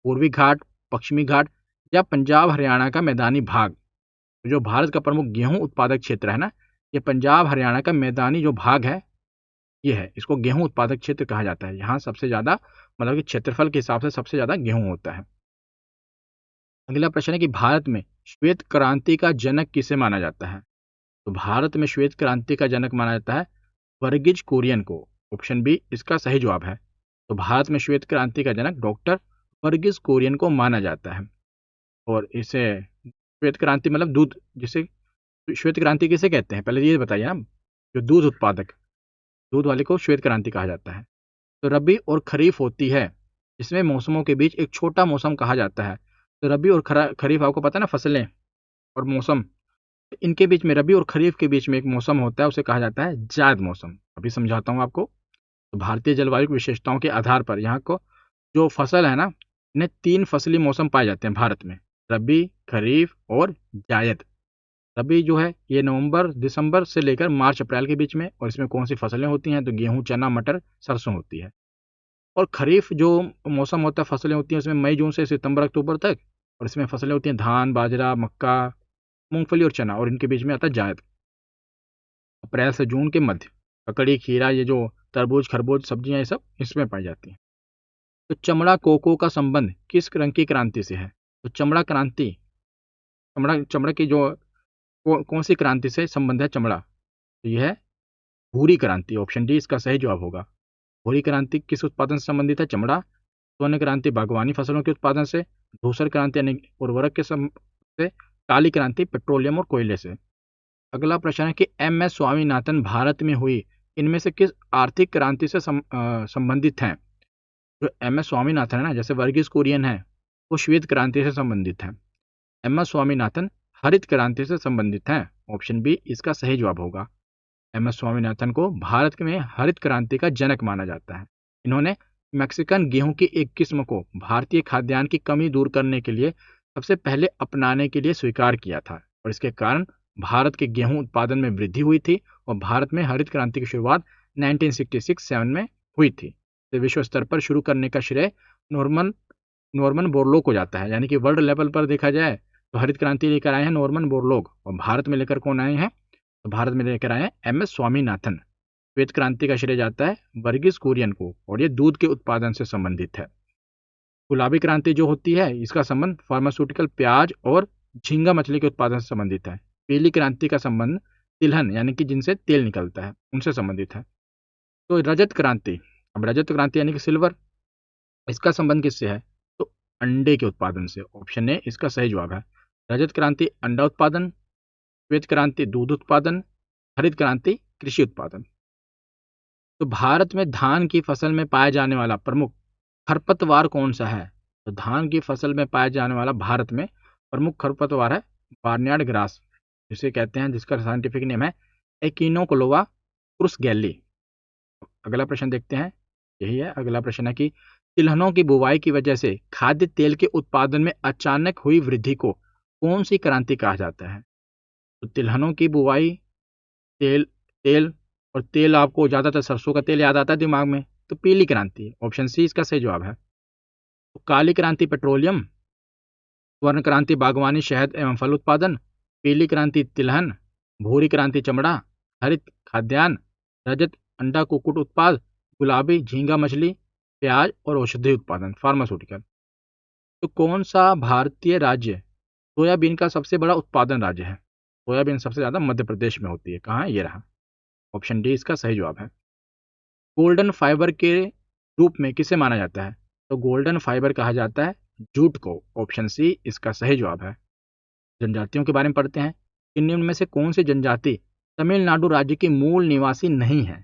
पूर्वी घाट, पश्चिमी घाट या पंजाब हरियाणा का मैदानी भाग। तो जो भारत का प्रमुख गेहूं उत्पादक क्षेत्र है ना, ये पंजाब हरियाणा का मैदानी जो भाग है ये है, इसको गेहूं उत्पादक क्षेत्र कहा जाता है। यहाँ सबसे ज्यादा, मतलब कि क्षेत्रफल के हिसाब से सबसे ज्यादा गेहूं होता है। अगला प्रश्न है कि भारत में श्वेत क्रांति का जनक किसे माना जाता है? तो भारत में श्वेत क्रांति का जनक माना जाता है वर्गीज कुरियन को। ऑप्शन बी इसका सही जवाब है। तो भारत में श्वेत क्रांति का जनक डॉक्टर वर्गीज कुरियन को माना जाता है। और इसे श्वेत क्रांति मतलब दूध, जिसे श्वेत क्रांति किसे कहते हैं पहले ये बताइए ना। जो दूध उत्पादक, दूध वाले को श्वेत क्रांति कहा जाता है। तो रबी और खरीफ होती है, इसमें मौसमों के बीच एक छोटा मौसम कहा जाता है। तो रबी और खरीफ आपको पता है ना, फसलें और मौसम, इनके बीच में, रबी और खरीफ के बीच में एक मौसम होता है, उसे कहा जाता है जायद मौसम। अभी समझाता हूँ आपको। तो भारतीय जलवायु की विशेषताओं के आधार पर यहाँ को जो फसल है ना, इन्हें 3 फसली मौसम पाए जाते हैं भारत में, रबी, खरीफ और जायद। रबी जो है ये नवंबर दिसंबर से लेकर मार्च अप्रैल के बीच में, और इसमें कौन सी फसलें होती हैं? तो गेहूं, चना, मटर, सरसों होती है। और खरीफ जो मौसम होता है, फसलें होती हैं इसमें मई जून से सितंबर अक्टूबर तक, और इसमें फसलें होती हैं धान, बाजरा, मक्का, मूंगफली और चना, और इनके बीच में आता है जायद। अप्रैल से जून के मध्य ककड़ी, खीरा, ये जो तरबूज, खरबूज, सब्जियां, ये सब इसमें पाई जाती हैं। तो चमड़ा कोको का संबंध किस रंग की क्रांति से है? तो चमड़ा क्रांति, चमड़ा चमड़ा की जो कौन सी क्रांति से संबंध है चमड़ा? तो यह है भूरी क्रांति। ऑप्शन डी इसका सही जवाब होगा। भूरी क्रांति किस उत्पादन से संबंधित है? चमड़ा। स्वर्ण क्रांति बागवानी फसलों के उत्पादन से। धूसर क्रांति यानी उर्वरक के से। काली क्रांति पेट्रोलियम और कोयले से। अगला प्रश्न है कि एम एस स्वामीनाथन भारत में हुई इनमें से किस आर्थिक क्रांति से संबंधित हैं? जो एम एस स्वामीनाथन है ना, जैसे वर्गीज कुरियन है, वो श्वेत क्रांति से संबंधित है। एम एस स्वामीनाथन हरित क्रांति से संबंधित हैं। ऑप्शन बी इसका सही जवाब होगा। एम एस स्वामीनाथन को भारत में हरित क्रांति का जनक माना जाता है। इन्होंने मैक्सिकन गेहूं की एक किस्म को भारतीय खाद्यान्न की कमी दूर करने के लिए सबसे पहले अपनाने के लिए स्वीकार किया था, और इसके कारण भारत के गेहूं उत्पादन में वृद्धि हुई थी, और भारत में हरित क्रांति की शुरुआत 1966-7 में हुई थी। तो विश्व स्तर पर शुरू करने का श्रेय नॉर्मन बोरलॉग को जाता है। यानी कि वर्ल्ड लेवल पर देखा जाए तो हरित क्रांति लेकर आए हैं नॉर्मन बोरलॉग, और भारत में लेकर कौन आए हैं? तो भारत में लेकर आए हैं एम एस स्वामीनाथन। श्वेत क्रांति का श्रेय जाता है वर्गीस कुरियन को, और ये दूध के उत्पादन से संबंधित है। गुलाबी क्रांति जो होती है इसका संबंध फार्मास्यूटिकल प्याज और झींगा मछली के उत्पादन से संबंधित है। पीली क्रांति का संबंध तिलहन यानी कि जिनसे तेल निकलता है उनसे संबंधित है। तो रजत क्रांति, अब रजत क्रांति यानी कि सिल्वर, इसका संबंध किससे है? तो अंडे के उत्पादन से। ऑप्शन ए इसका सही जवाब है। रजत क्रांति अंडा उत्पादन, श्वेत क्रांति दूध उत्पादन, हरित क्रांति कृषि उत्पादन। तो भारत में धान की फसल में पाया जाने वाला प्रमुख खरपतवार कौन सा है? तो धान की फसल में पाया जाने वाला भारत में प्रमुख खरपतवार है बार्नयार्ड ग्रास, जिसे कहते हैं, जिसका साइंटिफिक नेम है एकिनोकोलोआ क्रुसगेली। अगला प्रश्न देखते हैं, यही है अगला प्रश्न है कि तिलहनों की बुवाई की वजह से खाद्य तेल के उत्पादन में अचानक हुई वृद्धि को कौन सी क्रांति कहा जाता है? तो तिलहनों की बुवाई, तेल तेल और तेल आपको ज्यादातर सरसों का तेल याद आता है दिमाग में, तो पीली क्रांति, ऑप्शन सी इसका सही जवाब है। तो काली क्रांति पेट्रोलियम, स्वर्ण क्रांति बागवानी शहद एवं फल उत्पादन, पीली क्रांति तिलहन, भूरी क्रांति चमड़ा, हरित खाद्यान्न, रजत अंडा कुक्कुट उत्पाद, गुलाबी झींगा मछली, प्याज और औषधि उत्पादन फार्मास्यूटिकल। तो कौन सा भारतीय राज्य सोयाबीन का सबसे बड़ा उत्पादन राज्य है? सोयाबीन सबसे ज्यादा मध्य प्रदेश में होती है। कहाँ है? ये रहा, ऑप्शन डी इसका सही जवाब है। गोल्डन फाइबर के रूप में किसे माना जाता है? तो गोल्डन फाइबर कहा जाता है जूट को, ऑप्शन सी इसका सही जवाब है। जनजातियों के बारे में पढ़ते हैं कि निम्न में से कौन सी जनजाति तमिलनाडु राज्य की मूल निवासी नहीं है?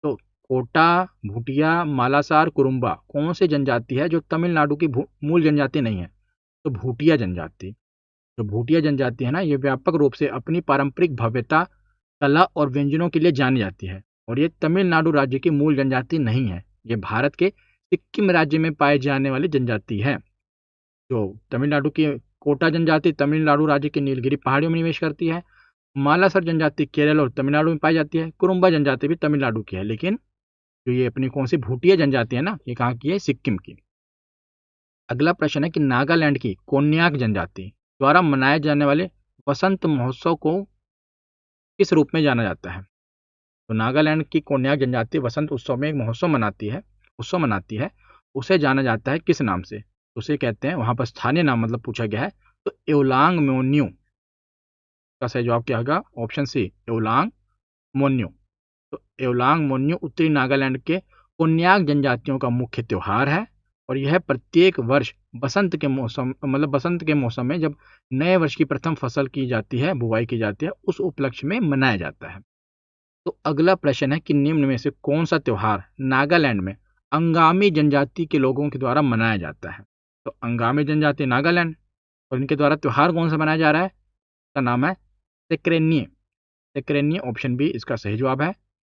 तो कोटा, भूटिया, मालासार, कुरुम्बा, कौन सी जनजाति है जो तमिलनाडु की मूल जनजाति नहीं है? तो भूटिया जनजाति। जो भूटिया जनजाति है ना, ये व्यापक रूप से अपनी पारंपरिक भव्यता, कला और व्यंजनों के लिए जानी जाती है, और ये तमिलनाडु राज्य की मूल जनजाति नहीं है। ये भारत के सिक्किम राज्य में पाई जाने वाली जनजाति है। जो तमिलनाडु की कोटा जनजाति तमिलनाडु राज्य की नीलगिरी पहाड़ियों में निवेश करती है। मालासर जनजाति केरल और तमिलनाडु में पाई जाती है। कुरुम्बा जनजाति भी तमिलनाडु की है, लेकिन जो ये अपनी कौन सी भूटिया जनजाति है ना, ये कहाँ की है? सिक्किम की। अगला प्रश्न है कि नागालैंड की कोन्याक जनजाति द्वारा मनाए जाने वाले वसंत महोत्सव को किस रूप में जाना जाता है? तो नागालैंड की कोन्याक जनजाति वसंत उत्सव में एक महोत्सव मनाती है। उसे जाना जाता है किस नाम से? उसे कहते हैं, वहां पर स्थानीय नाम मतलब पूछा गया है, तो एवलांग मोन्यू का सही जवाब क्या होगा? ऑप्शन सी एवलांग मोन्यू। तो एवलांग मोन्यू उत्तरी नागालैंड के कोन्याक जनजातियों का मुख्य त्योहार है, और यह प्रत्येक वर्ष बसंत के मौसम में जब नए वर्ष की प्रथम फसल की जाती है, बुवाई की जाती है, उस उपलक्ष्य में मनाया जाता है। तो अगला प्रश्न है कि निम्न में से कौन सा त्योहार नागालैंड में अंगामी जनजाति के लोगों के द्वारा मनाया जाता है? तो अंगामी जनजाति नागालैंड, और इनके द्वारा त्योहार कौन सा मनाया जा रहा है? इसका नाम है सेक्रेनिये, ऑप्शन बी इसका सही जवाब है।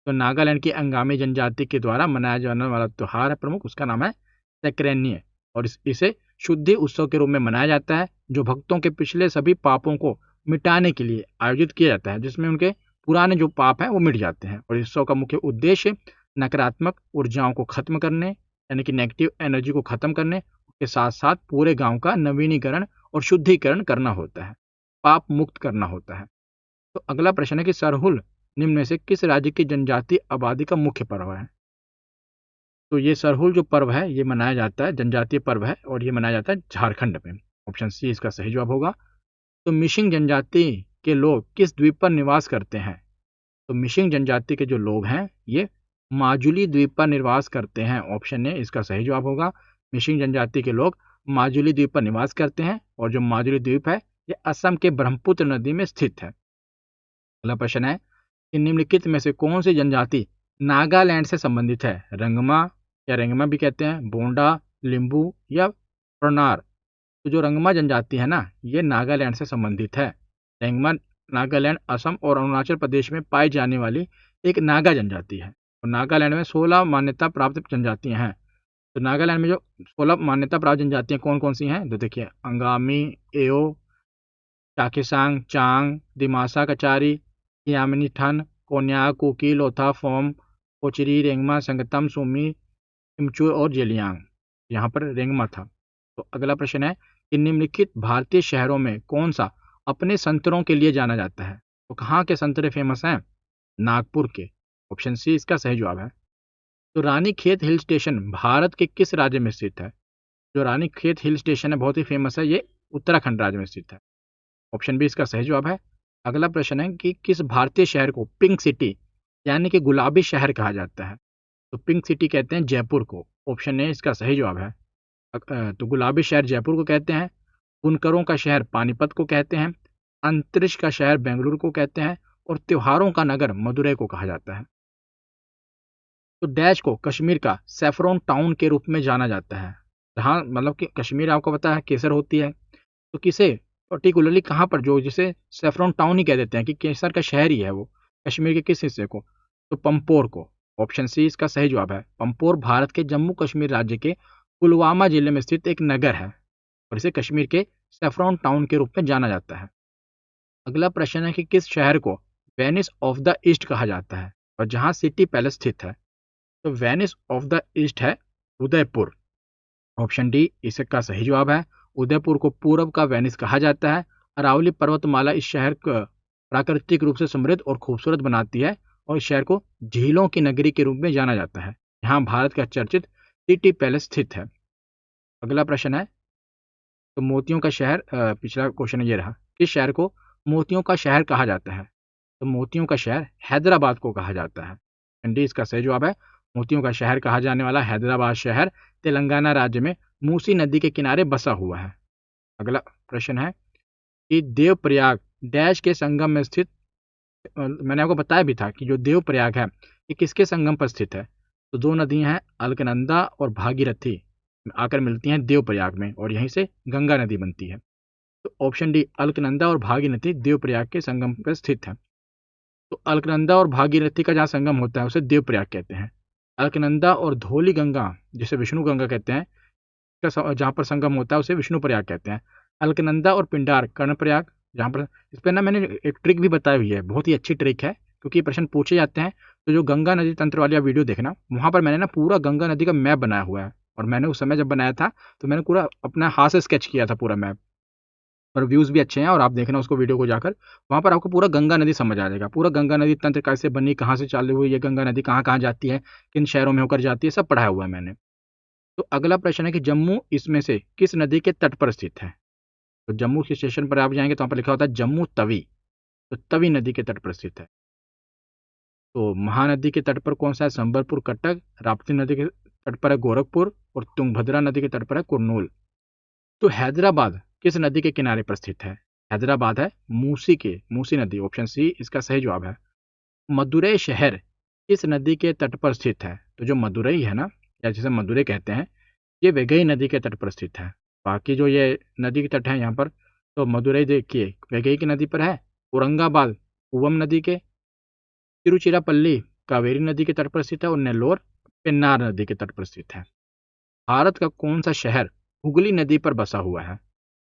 तो नागालैंड की अंगामी जनजाति के द्वारा मनाया जाने वाला त्योहार है प्रमुख, उसका नाम है सेक्रेनिये, और इसे शुद्धि उत्सव के रूप में मनाया जाता है, जो भक्तों के पिछले सभी पापों को मिटाने के लिए आयोजित किया जाता है, जिसमें उनके पुराने जो पाप हैं वो मिट जाते हैं। और इस उत्सव का मुख्य उद्देश्य नकारात्मक ऊर्जाओं को खत्म करने, यानी कि नेगेटिव एनर्जी को खत्म करने के साथ साथ पूरे गांव का नवीनीकरण और शुद्धिकरण करना होता है, पाप मुक्त करना होता है। तो अगला प्रश्न है कि सरहुल निम्न में से किस राज्य की जनजातीय आबादी का मुख्य पर्व है? तो ये सरहुल जो पर्व है ये मनाया जाता है, जनजातीय पर्व है, और ये मनाया जाता है झारखंड में। ऑप्शन सी इसका सही जवाब होगा। तो मिशिंग जनजाति के लोग किस द्वीप पर निवास करते हैं? तो मिशिंग जनजाति के जो लोग हैं ये माजुली द्वीप पर निवास करते हैं। ऑप्शन ए इसका सही जवाब होगा। मिशिंग जनजाति के लोग माजुली द्वीप पर निवास करते हैं, और जो माजुली द्वीप है ये असम के ब्रह्मपुत्र नदी में स्थित है। अगला प्रश्न है कि निम्नलिखित में से कौन सी जनजाति नागालैंड से संबंधित है? रंगमा, या रेंगमा भी कहते हैं, बोंडा, लिंबू या प्रनार। तो जो रंगमा जनजाति है ना, ये नागालैंड से संबंधित है। रेंगमा नागालैंड, असम और अरुणाचल प्रदेश में पाई जाने वाली एक नागा जनजाति है, और नागालैंड में 16 मान्यता प्राप्त जनजातियां हैं। तो नागालैंड में जो 16 मान्यता प्राप्त जनजातियां कौन कौन सी हैं? तो देखिए, अंगामी, एओ, चाखेसांग, चांग, दिमासा कचारी, यामिनीथन, कोन्याक, कुकी, लोथा, फोम, कोचरी, रेंगमा, संगतम, सुमी, इमचू और जेलियांग। यहाँ पर रेंगमा था। तो अगला प्रश्न है कि निम्नलिखित भारतीय शहरों में कौन सा अपने संतरों के लिए जाना जाता है? तो कहाँ के संतरे फेमस हैं? नागपुर के। ऑप्शन सी इसका सही जवाब है। तो रानीखेत हिल स्टेशन भारत के किस राज्य में स्थित है? जो रानीखेत हिल स्टेशन है बहुत ही फेमस है, ये उत्तराखंड राज्य में स्थित है। ऑप्शन बी इसका सही जवाब है। अगला प्रश्न है कि किस भारतीय शहर को पिंक सिटी यानी कि गुलाबी शहर कहा जाता है? तो पिंक सिटी कहते हैं जयपुर को। ऑप्शन ए इसका सही जवाब है। तो गुलाबी शहर जयपुर को कहते हैं, बुनकरों का शहर पानीपत को कहते हैं, अंतरिक्ष का शहर बेंगलुरु को कहते हैं और त्योहारों का नगर मदुरई को कहा जाता है। तो डैश को कश्मीर का सैफरॉन टाउन के रूप में जाना जाता है। जहाँ मतलब कि कश्मीर आपको पता है केसर होती है, तो किसे पर्टिकुलरली कहाँ पर जो जिसे सैफरॉन टाउन ही कह देते हैं कि केसर का शहर ही है वो, कश्मीर के किस हिस्से को? तो पंपोर को। ऑप्शन सी इसका सही जवाब है। पंपोर भारत के जम्मू कश्मीर राज्य के पुलवामा जिले में स्थित एक नगर है और इसे कश्मीर के सैफरॉन टाउन के रूप में जाना जाता है। अगला प्रश्न है कि किस शहर को वेनिस ऑफ द ईस्ट कहा जाता है और जहाँ सिटी पैलेस स्थित है? तो वेनिस ऑफ द ईस्ट है उदयपुर। ऑप्शन डी इसका सही जवाब है। उदयपुर को पूर्व का वेनिस कहा जाता है। अरावली पर्वतमाला इस शहर को प्राकृतिक रूप से समृद्ध और खूबसूरत बनाती है और इस शहर को झीलों की नगरी के रूप में जाना जाता है। यहाँ भारत का चर्चित सिटी पैलेस स्थित है। अगला प्रश्न है तो मोतियों का शहर पिछला क्वेश्चन ये रहा, किस शहर को मोतियों का शहर कहा जाता है? तो मोतियों का शहर हैदराबाद को कहा जाता है। डी इसका सही जवाब है। मोतियों का शहर कहा जाने वाला हैदराबाद शहर तेलंगाना राज्य में मूसी नदी के किनारे बसा हुआ है। अगला प्रश्न है कि देवप्रयाग डैश के संगम में स्थित, मैंने आपको बताया भी था कि जो देवप्रयाग है ये किसके संगम पर स्थित है? तो दो नदियां हैं अलकनंदा और भागीरथी आकर मिलती हैं देवप्रयाग में और यहीं से गंगा नदी बनती है। तो ऑप्शन डी अलकनंदा और भागीरथी देवप्रयाग के संगम पर स्थित है। तो अलकनंदा और भागीरथी का जहाँ संगम होता है उसे देवप्रयाग कहते हैं। अलकनंदा और धौली गंगा जिसे विष्णु गंगा कहते हैं का जहाँ पर संगम होता है उसे विष्णु प्रयाग कहते हैं। अलकनंदा और पिंडार कर्णप्रयाग जहाँ पर, इस पर ना मैंने एक ट्रिक भी बताई हुई है, बहुत ही अच्छी ट्रिक है क्योंकि ये प्रश्न पूछे जाते हैं। तो जो गंगा नदी तंत्र वाली वीडियो देखना, वहाँ पर मैंने ना पूरा गंगा नदी का मैप बनाया हुआ है और मैंने उस समय जब बनाया था तो मैंने पूरा अपना हाथ से स्केच किया था पूरा मैप, और व्यूज़ भी अच्छे हैं और आप देखना उसको वीडियो को जाकर, वहाँ पर आपको पूरा गंगा नदी समझ आ जाएगा। पूरा गंगा नदी तंत्र कैसे बनी, कहाँ से चालू हुई, ये गंगा नदी कहाँ कहाँ जाती है, किन शहरों में होकर जाती है, सब पढ़ाया हुआ है मैंने। तो अगला प्रश्न है कि जम्मू इसमें से किस नदी के तट पर स्थित है? तो जम्मू के स्टेशन पर आप जाएंगे तो वहाँ पर लिखा होता है जम्मू तवी, तो तवी नदी के तट पर स्थित है। तो महानदी के तट पर कौन सा है? संबलपुर कटक। राप्ती नदी के तट पर है गोरखपुर और तुंगभद्रा नदी के तट पर है कुर्नूल। तो हैदराबाद किस नदी के किनारे पर स्थित है? हैदराबाद है मूसी नदी। ऑप्शन सी इसका सही जवाब है। मदुरई शहर किस नदी के तट पर स्थित है? तो जो मदुरई है ना, या जिसे मदुरई कहते हैं, ये वेगई नदी के तट पर स्थित है। बाकी जो ये नदी के तट हैं यहाँ पर, तो मदुरई देखिए वेगई की नदी पर है, औरंगाबाद उवम नदी के, तिरुचिरापल्ली कावेरी नदी के तट पर स्थित है और नेल्लोर पेन्नार नदी के तट पर स्थित है। भारत का कौन सा शहर हुगली नदी पर बसा हुआ है?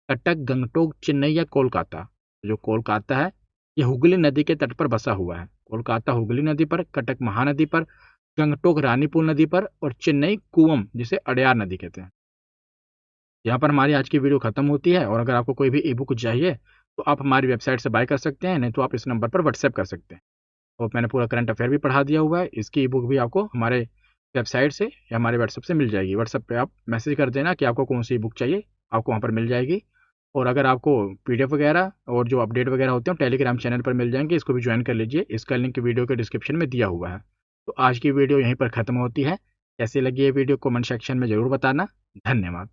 कटक, गंगटोक, चेन्नई या कोलकाता? जो कोलकाता है ये हुगली नदी के तट पर बसा हुआ है। कोलकाता हुगली नदी पर, कटक महानदी पर, गंगटोक रानीपुल नदी पर और चेन्नई कुवम जिसे अड़यार नदी कहते हैं। यहाँ पर हमारी आज की वीडियो खत्म होती है और अगर आपको कोई भी ई बुक चाहिए तो आप हमारी वेबसाइट से बाय कर सकते हैं, नहीं तो आप इस नंबर पर व्हाट्सएप कर सकते हैं। और मैंने पूरा करंट अफेयर भी पढ़ा दिया हुआ है, इसकी ई बुक भी आपको हमारे वेबसाइट से या हमारे व्हाट्सएप से मिल जाएगी। व्हाट्सएप पे आप मैसेज कर देना कि आपको कौन सी ई बुक चाहिए, आपको वहाँ पर मिल जाएगी। और अगर आपको पीडीएफ वगैरह और जो अपडेट वगैरह होते हैं टेलीग्राम चैनल पर मिल जाएंगे, इसको भी ज्वाइन कर लीजिए, इसका लिंक वीडियो के डिस्क्रिप्शन में दिया हुआ है। तो आज की वीडियो यहीं पर ख़त्म होती है। कैसी लगी ये वीडियो कमेंट सेक्शन में ज़रूर बताना। धन्यवाद।